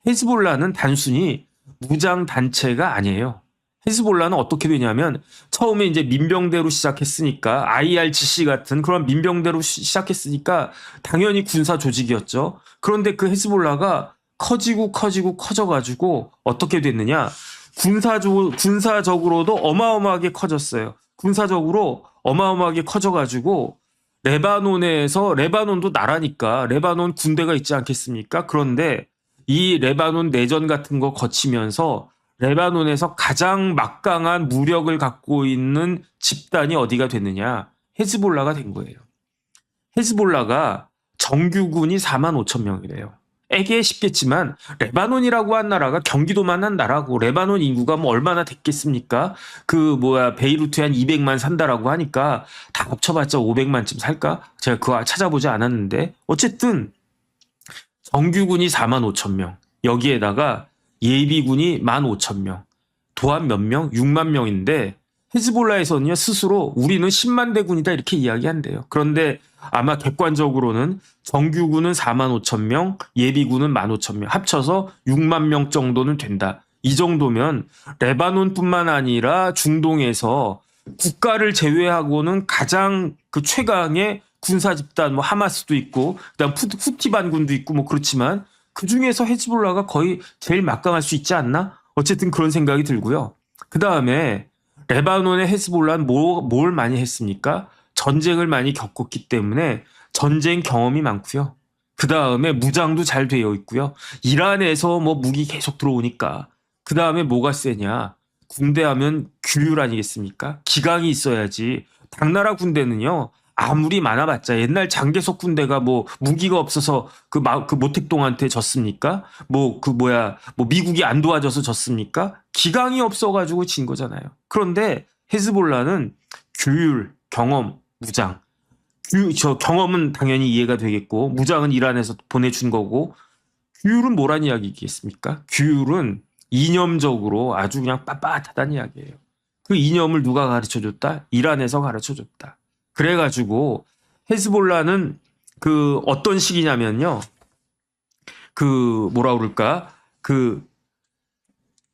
A: 헤즈볼라는 단순히 무장 단체가 아니에요. 헤즈볼라는 어떻게 되냐면 처음에 이제 민병대로 시작했으니까 IRGC 같은 그런 민병대로 시작했으니까 당연히 군사 조직이었죠. 그런데 그 헤즈볼라가 커져가지고 어떻게 됐느냐. 군사적으로도 어마어마하게 커졌어요. 군사적으로 어마어마하게 커져가지고 레바논도 나라니까 레바논 군대가 있지 않겠습니까? 그런데 이 레바논 내전 같은 거 거치면서 레바논에서 가장 막강한 무력을 갖고 있는 집단이 어디가 됐느냐? 헤즈볼라가 된 거예요. 헤즈볼라가 정규군이 45,000명이래요. 에게 쉽겠지만 레바논이라고 한 나라가 경기도만 한 나라고 레바논 인구가 뭐 얼마나 됐겠습니까? 베이루트에 한 200만 산다라고 하니까 다 합쳐봤자 500만쯤 살까? 제가 그거 찾아보지 않았는데 어쨌든 정규군이 45,000명 여기에다가 예비군이 15,000명 도합 몇 명? 6만 명인데 헤즈볼라에서는요 스스로 우리는 10만 대군이다 이렇게 이야기한대요. 그런데 아마 객관적으로는 정규군은 45,000명, 예비군은 15,000명 합쳐서 6만 명 정도는 된다. 이 정도면 레바논뿐만 아니라 중동에서 국가를 제외하고는 가장 최강의 군사 집단 하마스도 있고 그다음 후티 반군도 있고 그렇지만 그 중에서 헤즈볼라가 거의 제일 막강할 수 있지 않나? 어쨌든 그런 생각이 들고요. 그 다음에 레바논의 헤즈볼라는 뭘 많이 했습니까? 전쟁을 많이 겪었기 때문에 전쟁 경험이 많고요. 그 다음에 무장도 잘 되어 있고요. 이란에서 무기 계속 들어오니까 그 다음에 뭐가 세냐? 군대 하면 규율 아니겠습니까? 기강이 있어야지. 당나라 군대는요. 아무리 많아봤자 옛날 장개석 군대가 무기가 없어서 모택동한테 졌습니까? 미국이 안 도와줘서 졌습니까? 기강이 없어가지고 진 거잖아요. 그런데 헤즈볼라는 규율, 경험, 무장. 경험은 당연히 이해가 되겠고 무장은 이란에서 보내준 거고 규율은 뭐란 이야기겠습니까? 규율은 이념적으로 아주 그냥 빳빳하다는 이야기예요. 그 이념을 누가 가르쳐줬다? 이란에서 가르쳐줬다. 그래가지고 헤즈볼라는 어떤 식이냐면요.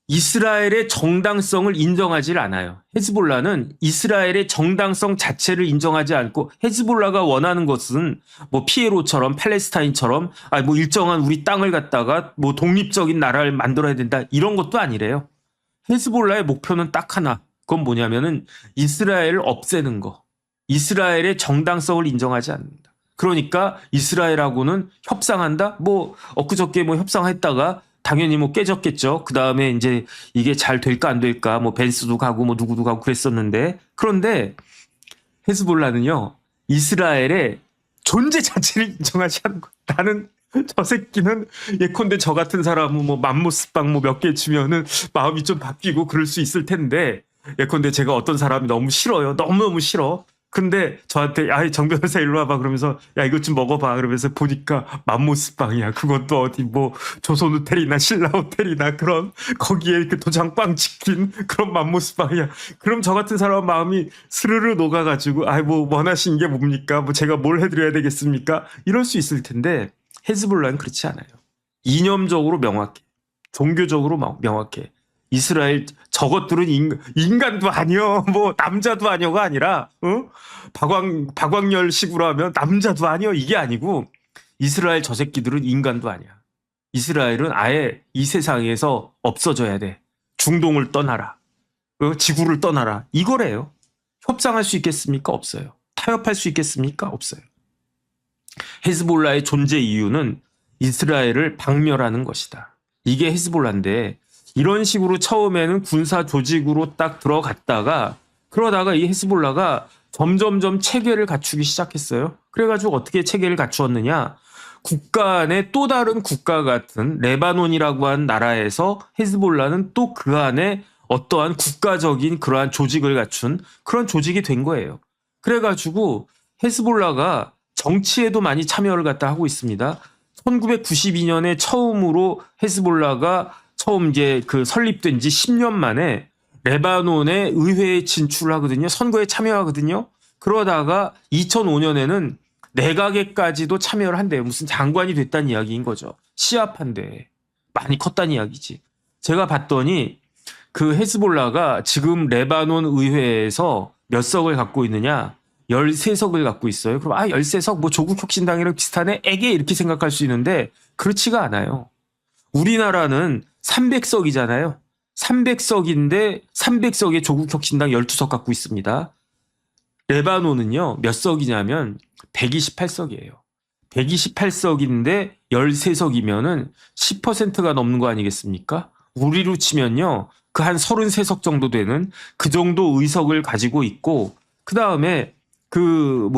A: 이스라엘의 정당성을 인정하지 않아요. 헤즈볼라는 이스라엘의 정당성 자체를 인정하지 않고 헤즈볼라가 원하는 것은 피에로처럼 팔레스타인처럼 일정한 우리 땅을 갖다가 독립적인 나라를 만들어야 된다 이런 것도 아니래요. 헤즈볼라의 목표는 딱 하나. 그건 뭐냐면은 이스라엘을 없애는 거. 이스라엘의 정당성을 인정하지 않는다. 그러니까 이스라엘하고는 협상한다? 엊그저께 협상했다가 당연히 깨졌겠죠. 그 다음에 이제 이게 잘 될까 안 될까 벤스도 가고 누구도 가고 그랬었는데 그런데 헤즈볼라는요. 이스라엘의 존재 자체를 인정하지 않는 거야. 나는 저 새끼는 예컨대 저 같은 사람은 맘모스빵 몇 개 주면은 마음이 좀 바뀌고 그럴 수 있을 텐데 예컨대 제가 어떤 사람이 너무 싫어요. 너무너무 싫어. 근데 저한테 정 변호사 일로 와봐 그러면서 야 이것 좀 먹어봐 그러면서 보니까 맘모스빵이야. 그것도 어디 조선 호텔이나 신라 호텔이나 그런 거기에 도장빵 찍힌 그런 맘모스빵이야. 그럼 저 같은 사람 마음이 스르르 녹아가지고 원하신 게 뭡니까? 제가 뭘 해드려야 되겠습니까? 이럴 수 있을 텐데 헤즈볼라는 그렇지 않아요. 이념적으로 명확해. 종교적으로 명확해. 이스라엘 저것들은 인간도 아니여 남자도 아니여가 아니라 박광렬식으로 하면 남자도 아니여 이게 아니고 이스라엘 저 새끼들은 인간도 아니야. 이스라엘은 아예 이 세상에서 없어져야 돼. 중동을 떠나라. 지구를 떠나라. 이거래요. 협상할 수 있겠습니까? 없어요. 타협할 수 있겠습니까? 없어요. 헤즈볼라의 존재 이유는 이스라엘을 박멸하는 것이다. 이게 헤즈볼라인데 이런 식으로 처음에는 군사 조직으로 딱 들어갔다가 그러다가 이 헤즈볼라가 점점점 체계를 갖추기 시작했어요. 그래가지고 어떻게 체계를 갖추었느냐. 국가 안에 또 다른 국가 같은 레바논이라고 하는 나라에서 헤즈볼라는 또 그 안에 어떠한 국가적인 그러한 조직을 갖춘 그런 조직이 된 거예요. 그래가지고 헤즈볼라가 정치에도 많이 참여를 갖다 하고 있습니다. 1992년에 처음으로 헤즈볼라가 처음 이제 그 설립된 지 10년 만에 레바논의 의회에 진출하거든요. 선거에 참여하거든요. 그러다가 2005년에는 내각에까지도 참여를 한대요. 무슨 장관이 됐다는 이야기인 거죠. 시아파인데 많이 컸다는 이야기지. 제가 봤더니 그 헤즈볼라가 지금 레바논 의회에서 몇 석을 갖고 있느냐? 13석을 갖고 있어요. 그럼 13석 뭐 조국 혁신당이랑 비슷하네? 에게 이렇게 생각할 수 있는데 그렇지가 않아요. 우리나라는 300석이잖아요. 300석인데 300석에 조국 혁신당 12석 갖고 있습니다. 레바논은요. 몇 석이냐면 128석이에요. 128석인데 13석이면은 10%가 넘는 거 아니겠습니까? 우리로 치면요. 그 한 33석 정도 되는 그 정도 의석을 가지고 있고 그다음에 두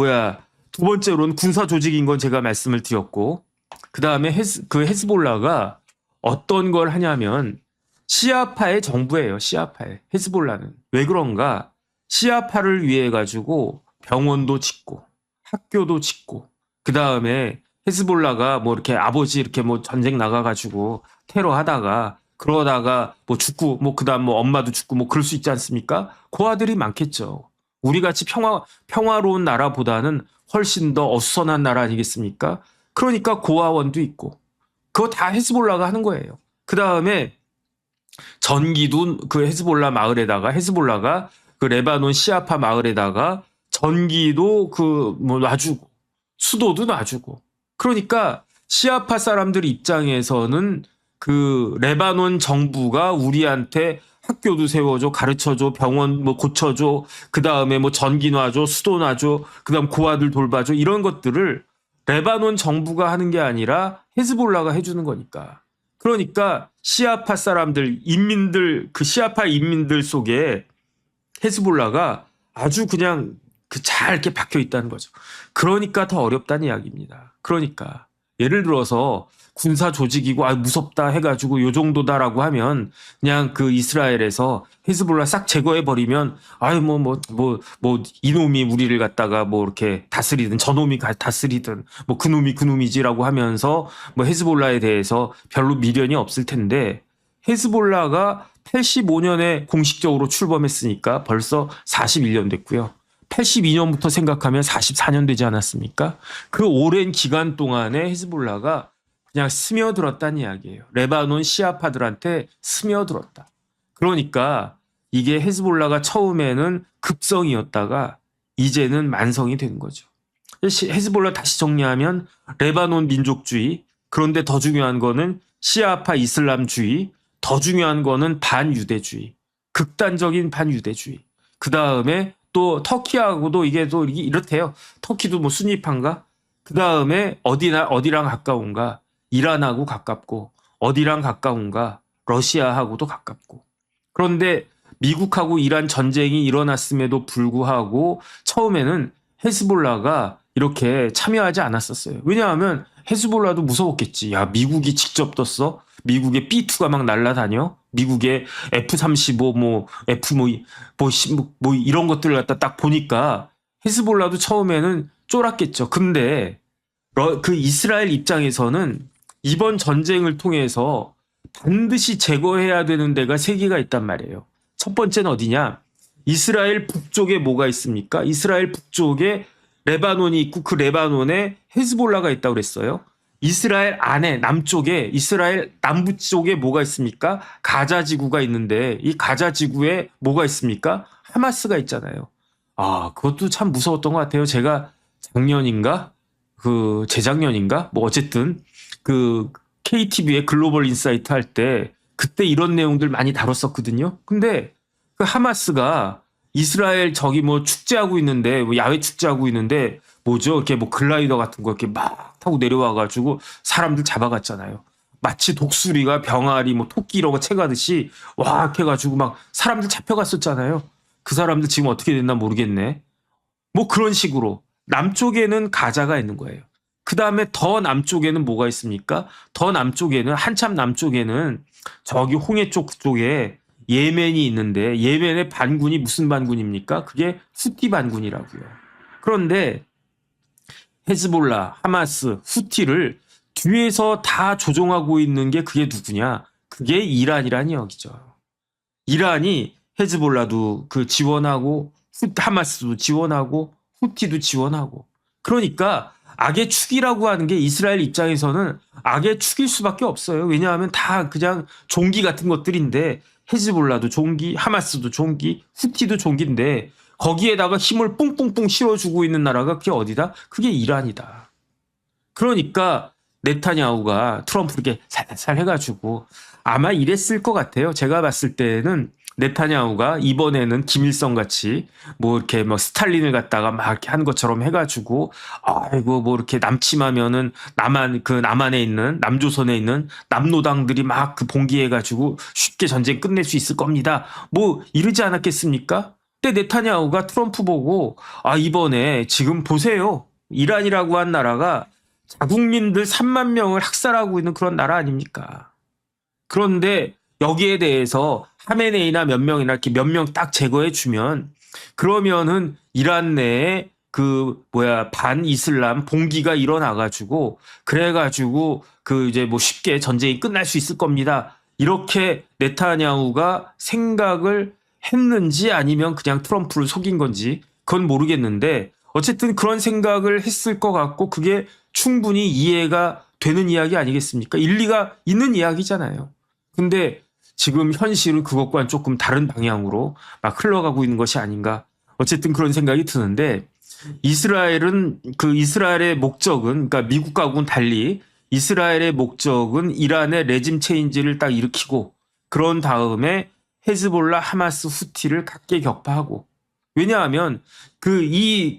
A: 번째로는 군사 조직인 건 제가 말씀을 드렸고 그다음에 헤즈볼라가 어떤 걸 하냐면 시아파의 정부예요. 시아파의 헤즈볼라는. 왜 그런가? 시아파를 위해 가지고 병원도 짓고 학교도 짓고 그다음에 헤즈볼라가 뭐 이렇게 아버지 이렇게 뭐 전쟁 나가 가지고 테러하다가 그러다가 뭐 죽고 뭐 그다음 뭐 엄마도 죽고 뭐 그럴 수 있지 않습니까? 고아들이 많겠죠. 우리 같이 평화로운 나라보다는 훨씬 더 어수선한 나라 아니겠습니까? 그러니까 고아원도 있고 그거 다 헤즈볼라가 하는 거예요. 그다음에 전기도 그 헤즈볼라 마을에다가 헤즈볼라가 그 레바논 시아파 마을에다가 전기도 그 뭐 놔주고 수도도 놔주고 그러니까 시아파 사람들 입장에서는 그 레바논 정부가 우리한테 학교도 세워줘, 가르쳐줘, 병원 뭐 고쳐줘, 그 다음에 뭐 전기 놔줘, 수도 놔줘, 그 다음 고아들 돌봐줘 이런 것들을 레바논 정부가 하는 게 아니라 헤즈볼라가 해주는 거니까. 그러니까 시아파 사람들, 인민들, 그 시아파 인민들 속에 헤즈볼라가 아주 그냥 잘 이렇게 박혀 있다는 거죠. 그러니까 더 어렵다는 이야기입니다. 그러니까 예를 들어서 군사 조직이고 무섭다 해가지고 요 정도다라고 하면 그냥 그 이스라엘에서 헤즈볼라 싹 제거해 버리면 이놈이 우리를 갖다가 뭐 이렇게 다스리든 저놈이 다스리든 뭐 그놈이지라고 하면서 뭐 헤즈볼라에 대해서 별로 미련이 없을 텐데 헤즈볼라가 85년에 공식적으로 출범했으니까 벌써 41년 됐고요. 82년부터 생각하면 44년 되지 않았습니까? 그 오랜 기간 동안에 헤즈볼라가 그냥 스며들었다는 이야기예요. 레바논 시아파들한테 스며들었다. 그러니까 이게 헤즈볼라가 처음에는 급성이었다가 이제는 만성이 된 거죠. 헤즈볼라 다시 정리하면 레바논 민족주의, 그런데 더 중요한 거는 시아파 이슬람주의, 더 중요한 거는 반유대주의, 극단적인 반유대주의. 그 다음에 또 터키하고도 이게 또 이렇대요. 터키도 뭐 순위파인가? 그 다음에 어디랑 가까운가? 이란하고 가깝고 어디랑 가까운가? 러시아하고도 가깝고. 그런데 미국하고 이란 전쟁이 일어났음에도 불구하고 처음에는 헤즈볼라가 이렇게 참여하지 않았었어요. 왜냐하면 헤즈볼라도 무서웠겠지. 야, 미국이 직접 떴어? 미국의 B2가 막 날아다녀? 미국의 F-35 이런 것들을 갖다 딱 보니까 헤즈볼라도 처음에는 쫄았겠죠. 근데 그 이스라엘 입장에서는 이번 전쟁을 통해서 반드시 제거해야 되는 데가 세 개가 있단 말이에요. 첫 번째는 어디냐? 이스라엘 북쪽에 뭐가 있습니까? 이스라엘 북쪽에 레바논이 있고 그 레바논에 헤즈볼라가 있다고 그랬어요. 이스라엘 안에 남쪽에 이스라엘 남부 쪽에 뭐가 있습니까? 가자 지구가 있는데 이 가자 지구에 뭐가 있습니까? 하마스가 있잖아요. 그것도 참 무서웠던 것 같아요. 제가 재작년인가? 뭐 어쨌든 그 KTV의 글로벌 인사이트 할 때 그때 이런 내용들 많이 다뤘었거든요. 근데 그 하마스가 이스라엘 저기 뭐 축제하고 있는데, 뭐 야외 축제하고 있는데, 뭐죠? 이렇게 뭐 글라이더 같은 거 이렇게 막 타고 내려와가지고 사람들 잡아갔잖아요. 마치 독수리가 병아리 뭐 토끼 이런 거 채가듯이 와 해가지고 막 사람들 잡혀갔었잖아요. 그 사람들 지금 어떻게 됐나 모르겠네. 뭐 그런 식으로 남쪽에는 가자가 있는 거예요. 그 다음에 더 남쪽에는 뭐가 있습니까? 더 남쪽에는 한참 남쪽에는 저기 홍해 쪽에 예멘이 있는데 예멘의 반군이 무슨 반군입니까? 그게 후티 반군이라고요. 그런데 헤즈볼라, 하마스, 후티를 뒤에서 다 조종하고 있는 게 그게 누구냐? 그게 이란이란 이야기죠. 이란이 헤즈볼라도 그 지원하고 하마스도 지원하고 후티도 지원하고 그러니까 악의 축이라고 하는 게 이스라엘 입장에서는 악의 축일 수밖에 없어요. 왜냐하면 다 그냥 종기 같은 것들인데 헤즈볼라도 종기, 하마스도 종기, 후티도 종기인데 거기에다가 힘을 뿡뿡뿡 실어주고 있는 나라가 그게 어디다? 그게 이란이다. 그러니까 네타냐후가 트럼프에게 살살 해가지고 아마 이랬을 것 같아요. 제가 봤을 때는 네타냐후가 이번에는 김일성 같이 뭐 이렇게 뭐 스탈린을 갖다가 막 이렇게 한 것처럼 해가지고 아이고 뭐 이렇게 남침하면은 남한에 있는 남조선에 있는 남노당들이 막 그 봉기해가지고 쉽게 전쟁 끝낼 수 있을 겁니다. 뭐 이러지 않았겠습니까? 근데 네타냐후가 트럼프 보고 이번에 지금 보세요. 이란이라고 한 나라가 자국민들 3만 명을 학살하고 있는 그런 나라 아닙니까? 그런데 여기에 대해서 하메네이나 몇 명이나 이렇게 몇 명 딱 제거해 주면 그러면은 이란 내에 반 이슬람 봉기가 일어나가지고 그래가지고 그 이제 뭐 쉽게 전쟁이 끝날 수 있을 겁니다. 이렇게 네타냐후가 생각을 했는지 아니면 그냥 트럼프를 속인 건지 그건 모르겠는데 어쨌든 그런 생각을 했을 것 같고 그게 충분히 이해가 되는 이야기 아니겠습니까? 일리가 있는 이야기잖아요. 근데 지금 현실은 그것과는 조금 다른 방향으로 막 흘러가고 있는 것이 아닌가. 어쨌든 그런 생각이 드는데 이스라엘은 그 이스라엘의 목적은 그러니까 미국하고는 달리 이스라엘의 목적은 이란의 레짐 체인지를 딱 일으키고 그런 다음에 헤즈볼라, 하마스, 후티를 각계격파하고 왜냐하면 그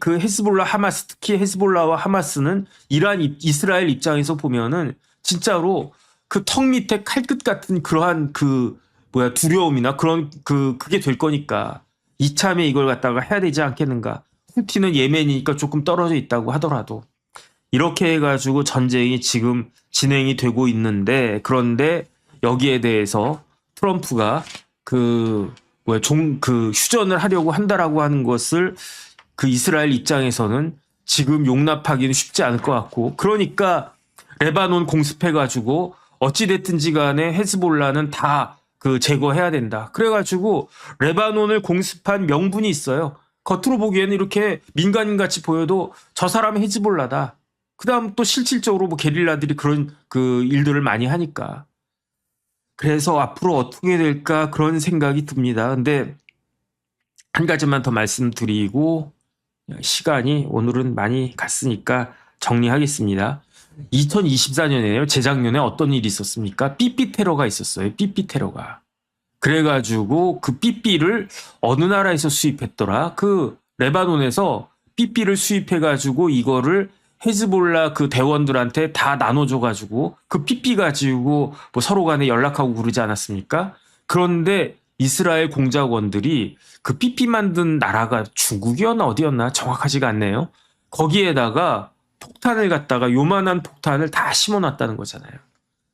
A: 헤즈볼라, 하마스 특히 헤즈볼라와 하마스는 이스라엘 입장에서 보면은 진짜로 그 턱 밑에 칼끝 같은 그러한 두려움이나 그게 될 거니까 이참에 이걸 갖다가 해야 되지 않겠는가. 후티는 예멘이니까 조금 떨어져 있다고 하더라도 이렇게 해가지고 전쟁이 지금 진행이 되고 있는데 그런데 여기에 대해서 트럼프가 휴전을 하려고 한다라고 하는 것을 그 이스라엘 입장에서는 지금 용납하기는 쉽지 않을 것 같고 그러니까 레바논 공습해가지고 어찌됐든지 간에 헤즈볼라는 다 제거해야 된다. 그래가지고 레바논을 공습한 명분이 있어요. 겉으로 보기에는 이렇게 민간인같이 보여도 저 사람은 헤즈볼라다. 그 다음 또 실질적으로 뭐 게릴라들이 그런 일들을 많이 하니까. 그래서 앞으로 어떻게 될까 그런 생각이 듭니다. 근데 한 가지만 더 말씀드리고 시간이 오늘은 많이 갔으니까 정리하겠습니다. 2024년에요. 재작년에 어떤 일이 있었습니까? 삐삐 테러가 있었어요. 삐삐 테러가. 그래가지고 그 삐삐를 어느 나라에서 수입했더라? 레바논에서 삐삐를 수입해가지고 이거를 헤즈볼라 대원들한테 다 나눠줘가지고 그 삐삐 가지고 뭐 서로 간에 연락하고 그러지 않았습니까? 그런데 이스라엘 공작원들이 그 삐삐 만든 나라가 중국이었나 어디였나 정확하지가 않네요. 거기에다가 폭탄을 갖다가 요만한 폭탄을 다 심어놨다는 거잖아요.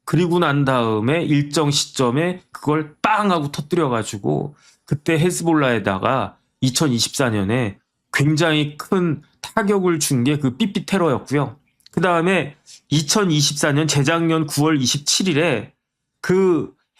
A: 그리고 난 다음에 일정 시점에 그걸 빵 하고 터뜨려가지고 그때 헤즈볼라에다가 2024년에 굉장히 큰 타격을 준 게 그 삐삐 테러였고요. 그 다음에 2024년 재작년 9월 27일에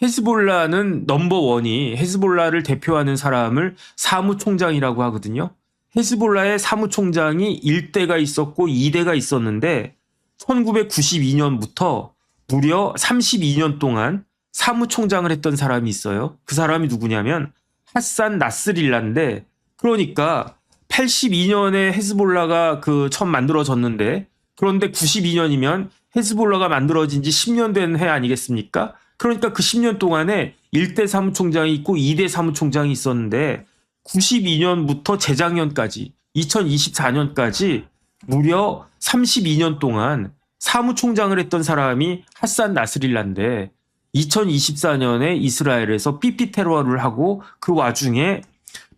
A: 헤즈볼라는 넘버원이 헤즈볼라를 대표하는 사람을 사무총장이라고 하거든요. 헤즈볼라의 사무총장이 1대가 있었고 2대가 있었는데 1992년부터 무려 32년 동안 사무총장을 했던 사람이 있어요. 그 사람이 누구냐면 하산 나스릴라인데 그러니까 82년에 헤즈볼라가 처음 만들어졌는데 그런데 92년이면 헤즈볼라가 만들어진 지 10년 된 해 아니겠습니까? 그러니까 그 10년 동안에 1대 사무총장이 있고 2대 사무총장이 있었는데 92년부터 재작년까지 2024년까지 무려 32년 동안 사무총장을 했던 사람이 하산 나스릴라인데 2024년에 이스라엘에서 삐삐 테러를 하고 그 와중에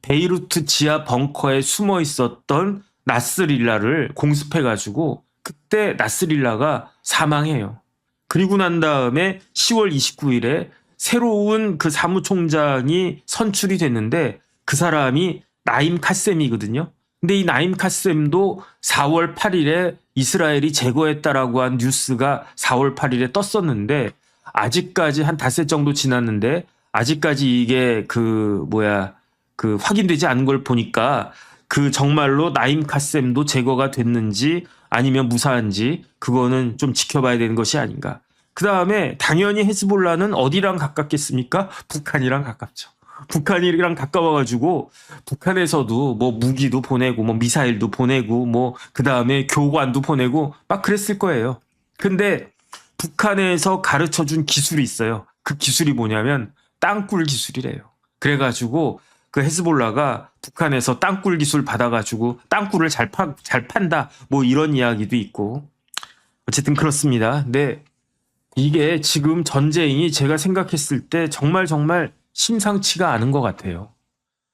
A: 베이루트 지하 벙커에 숨어 있었던 나스릴라를 공습해가지고 그때 나스릴라가 사망해요. 그리고 난 다음에 10월 29일에 새로운 그 사무총장이 선출이 됐는데 그 사람이 나임 카셈이거든요. 근데 이 나임 카셈도 4월 8일에 이스라엘이 제거했다라고 한 뉴스가 4월 8일에 떴었는데 아직까지 한 닷새 정도 지났는데 아직까지 이게 그 확인되지 않은 걸 보니까 그 정말로 나임 카셈도 제거가 됐는지 아니면 무사한지 그거는 좀 지켜봐야 되는 것이 아닌가. 그 다음에 당연히 헤즈볼라는 어디랑 가깝겠습니까? 북한이랑 가깝죠. 북한이랑 가까워가지고 북한에서도 뭐 무기도 보내고 뭐 미사일도 보내고 뭐 그 다음에 교관도 보내고 막 그랬을 거예요. 근데 북한에서 가르쳐준 기술이 있어요. 그 기술이 뭐냐면 땅굴 기술이래요. 그래가지고 그 헤즈볼라가 북한에서 땅굴 기술 받아가지고 땅굴을 잘 판다 뭐 이런 이야기도 있고 어쨌든 그렇습니다. 근데 이게 지금 전쟁이 제가 생각했을 때 정말 심상치가 않은 것 같아요.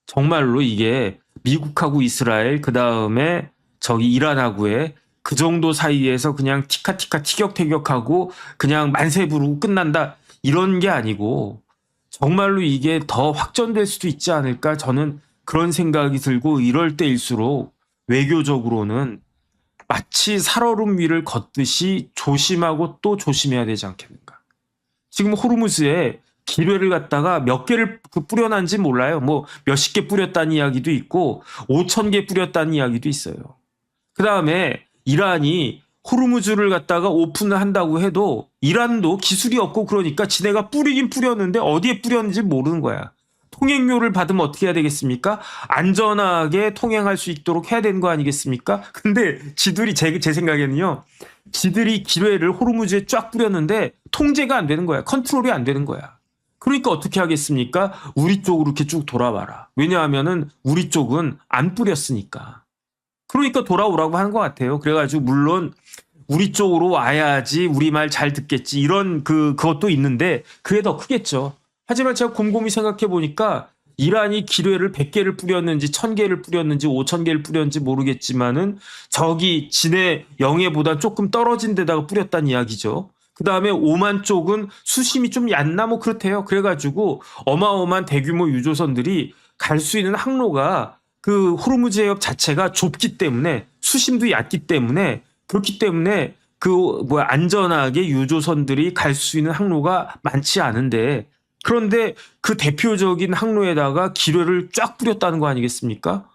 A: 정말로 이게 미국하고 이스라엘 그 다음에 저기 이란하고의 그 정도 사이에서 그냥 티카티카 티격태격하고 그냥 만세 부르고 끝난다 이런 게 아니고 정말로 이게 더 확전될 수도 있지 않을까 저는 그런 생각이 들고 이럴 때일수록 외교적으로는 마치 살얼음 위를 걷듯이 조심하고 또 조심해야 되지 않겠는가. 지금 호르무즈에 기뢰를 갖다가 몇 개를 뿌려놨는지 몰라요. 뭐 몇십 개 뿌렸다는 이야기도 있고 5천 개 뿌렸다는 이야기도 있어요. 그 다음에 이란이 호르무즈를 갖다가 오픈을 한다고 해도 이란도 기술이 없고 그러니까 지네가 뿌리긴 뿌렸는데 어디에 뿌렸는지 모르는 거야. 통행료를 받으면 어떻게 해야 되겠습니까? 안전하게 통행할 수 있도록 해야 되는 거 아니겠습니까? 근데 지들이 제 생각에는요. 지들이 기뢰를 호르무즈에 쫙 뿌렸는데 통제가 안 되는 거야. 컨트롤이 안 되는 거야. 그러니까 어떻게 하겠습니까? 우리 쪽으로 이렇게 쭉 돌아와라. 왜냐하면은 우리 쪽은 안 뿌렸으니까. 그러니까 돌아오라고 하는 것 같아요. 그래가지고 물론 우리 쪽으로 와야지 우리 말 잘 듣겠지 이런 그것도 있는데 그게 더 크겠죠. 하지만 제가 곰곰이 생각해 보니까 이란이 기뢰를 100개를 뿌렸는지 1000개를 뿌렸는지 5000개를 뿌렸는지 모르겠지만은 저기 진해 영해보다 조금 떨어진 데다가 뿌렸다는 이야기죠. 그 다음에 오만 쪽은 수심이 좀 얕나 뭐 그렇대요. 그래가지고 어마어마한 대규모 유조선들이 갈 수 있는 항로가 그 호르무즈 해협 자체가 좁기 때문에 수심도 얕기 때문에 그렇기 때문에 안전하게 유조선들이 갈 수 있는 항로가 많지 않은데 그런데 그 대표적인 항로에다가 기뢰를 쫙 뿌렸다는 거 아니겠습니까?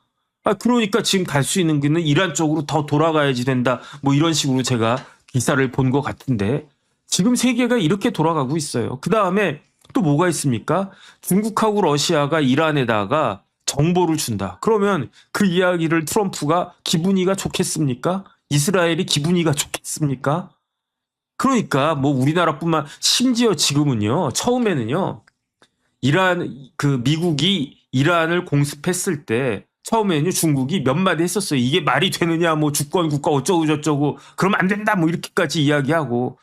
A: 그러니까 지금 갈 수 있는 길은 이란 쪽으로 더 돌아가야지 된다. 뭐 이런 식으로 제가 기사를 본 것 같은데 지금 세계가 이렇게 돌아가고 있어요. 그 다음에 또 뭐가 있습니까? 중국하고 러시아가 이란에다가 정보를 준다. 그러면 그 이야기를 트럼프가 기분이가 좋겠습니까? 이스라엘이 기분이가 좋겠습니까? 그러니까 뭐 우리나라뿐만 심지어 지금은요. 처음에는요. 미국이 이란을 공습했을 때 처음에는요. 중국이 몇 마디 했었어요. 이게 말이 되느냐 뭐 주권 국가 어쩌고 저쩌고 그러면 안 된다 뭐 이렇게까지 이야기하고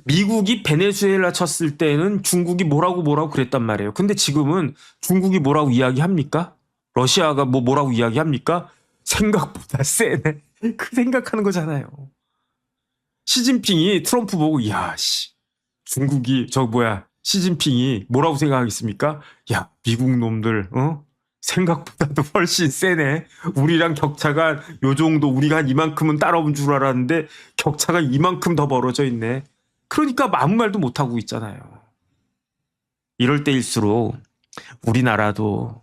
A: 미국이 베네수엘라 쳤을 때는 중국이 뭐라고 그랬단 말이에요. 근데 지금은 중국이 뭐라고 이야기합니까? 러시아가 뭐라고 이야기합니까? 생각보다 세네. 그 생각하는 거잖아요. 시진핑이 트럼프 보고 중국이 시진핑이 뭐라고 생각하겠습니까? 야 미국 놈들 생각보다도 훨씬 세네. 우리랑 격차가 요 정도 우리가 한 이만큼은 따라온 줄 알았는데 격차가 이만큼 더 벌어져 있네. 그러니까 아무 말도 못하고 있잖아요. 이럴 때일수록 우리나라도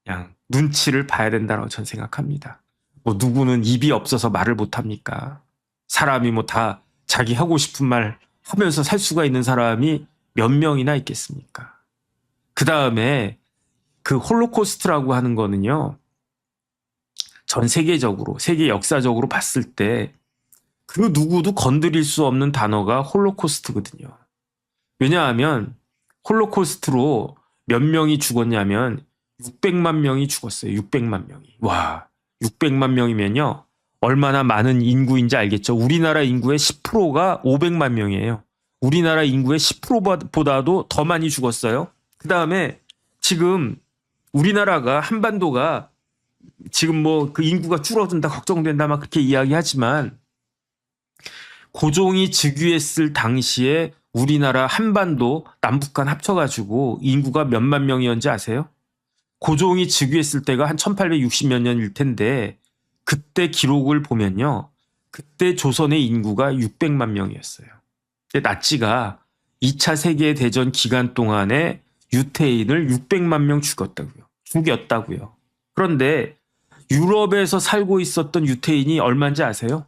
A: 그냥 눈치를 봐야 된다고 저는 생각합니다. 뭐 누구는 입이 없어서 말을 못합니까? 사람이 뭐 다 자기 하고 싶은 말 하면서 살 수가 있는 사람이 몇 명이나 있겠습니까? 그 다음에 그 홀로코스트라고 하는 거는요. 전 세계적으로 세계 역사적으로 봤을 때 그 누구도 건드릴 수 없는 단어가 홀로코스트거든요. 왜냐하면 홀로코스트로 몇 명이 죽었냐면 600만 명이 죽었어요. 600만 명이. 와, 600만 명이면요. 얼마나 많은 인구인지 알겠죠? 우리나라 인구의 10%가 500만 명이에요. 우리나라 인구의 10%보다도 더 많이 죽었어요. 그 다음에 지금 우리나라가 한반도가 지금 뭐 그 인구가 줄어든다, 걱정된다, 막 그렇게 이야기하지만 고종이 즉위했을 당시에 우리나라 한반도 남북한 합쳐가지고 인구가 몇만 명이었는지 아세요? 고종이 즉위했을 때가 한 1860몇 년일 텐데 그때 기록을 보면요. 그때 조선의 인구가 600만 명이었어요. 나치가 2차 세계대전 기간 동안에 유태인을 600만 명 죽였다고요. 그런데 유럽에서 살고 있었던 유태인이 얼마인지 아세요?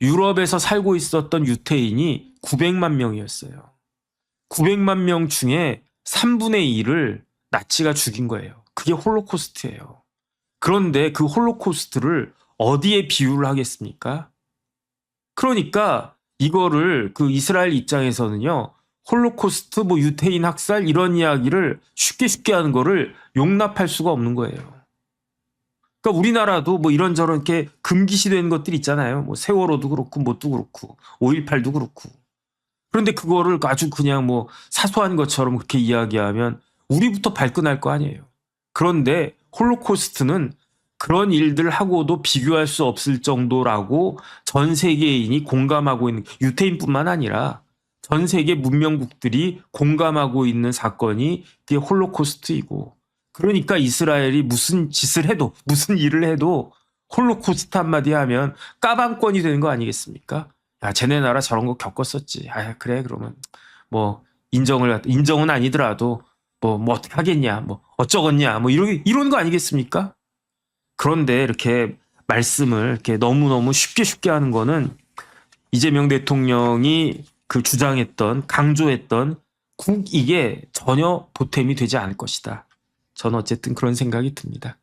A: 유럽에서 살고 있었던 유태인이 900만 명이었어요. 900만 명 중에 3분의 1을 나치가 죽인 거예요. 그게 홀로코스트예요. 그런데 그 홀로코스트를 어디에 비유를 하겠습니까? 그러니까 이거를 그 이스라엘 입장에서는요. 홀로코스트, 뭐 유태인 학살 이런 이야기를 쉽게 하는 거를 용납할 수가 없는 거예요. 그러니까 우리나라도 뭐 이런저런 이렇게 금기시되는 것들 있잖아요. 뭐 세월호도 그렇고 뭣도 그렇고 5.18도 그렇고. 그런데 그거를 아주 그냥 뭐 사소한 것처럼 그렇게 이야기하면 우리부터 발끈할 거 아니에요. 그런데 홀로코스트는 그런 일들하고도 비교할 수 없을 정도라고 전 세계인이 공감하고 있는, 유태인뿐만 아니라 전 세계 문명국들이 공감하고 있는 사건이 그게 홀로코스트이고, 그러니까 이스라엘이 무슨 짓을 해도 무슨 일을 해도 홀로코스트 한마디 하면 까방권이 되는 거 아니겠습니까? 야, 쟤네 나라 저런 거 겪었었지. 아, 그래, 그러면 뭐 인정은 아니더라도 뭐 어떻게 하겠냐, 뭐 어쩌겠냐, 뭐 이런 거 아니겠습니까? 그런데 이렇게 말씀을 이렇게 너무너무 쉽게 하는 거는 이재명 대통령이 그 주장했던, 강조했던 국익에 전혀 보탬이 되지 않을 것이다. 저는 어쨌든 그런 생각이 듭니다.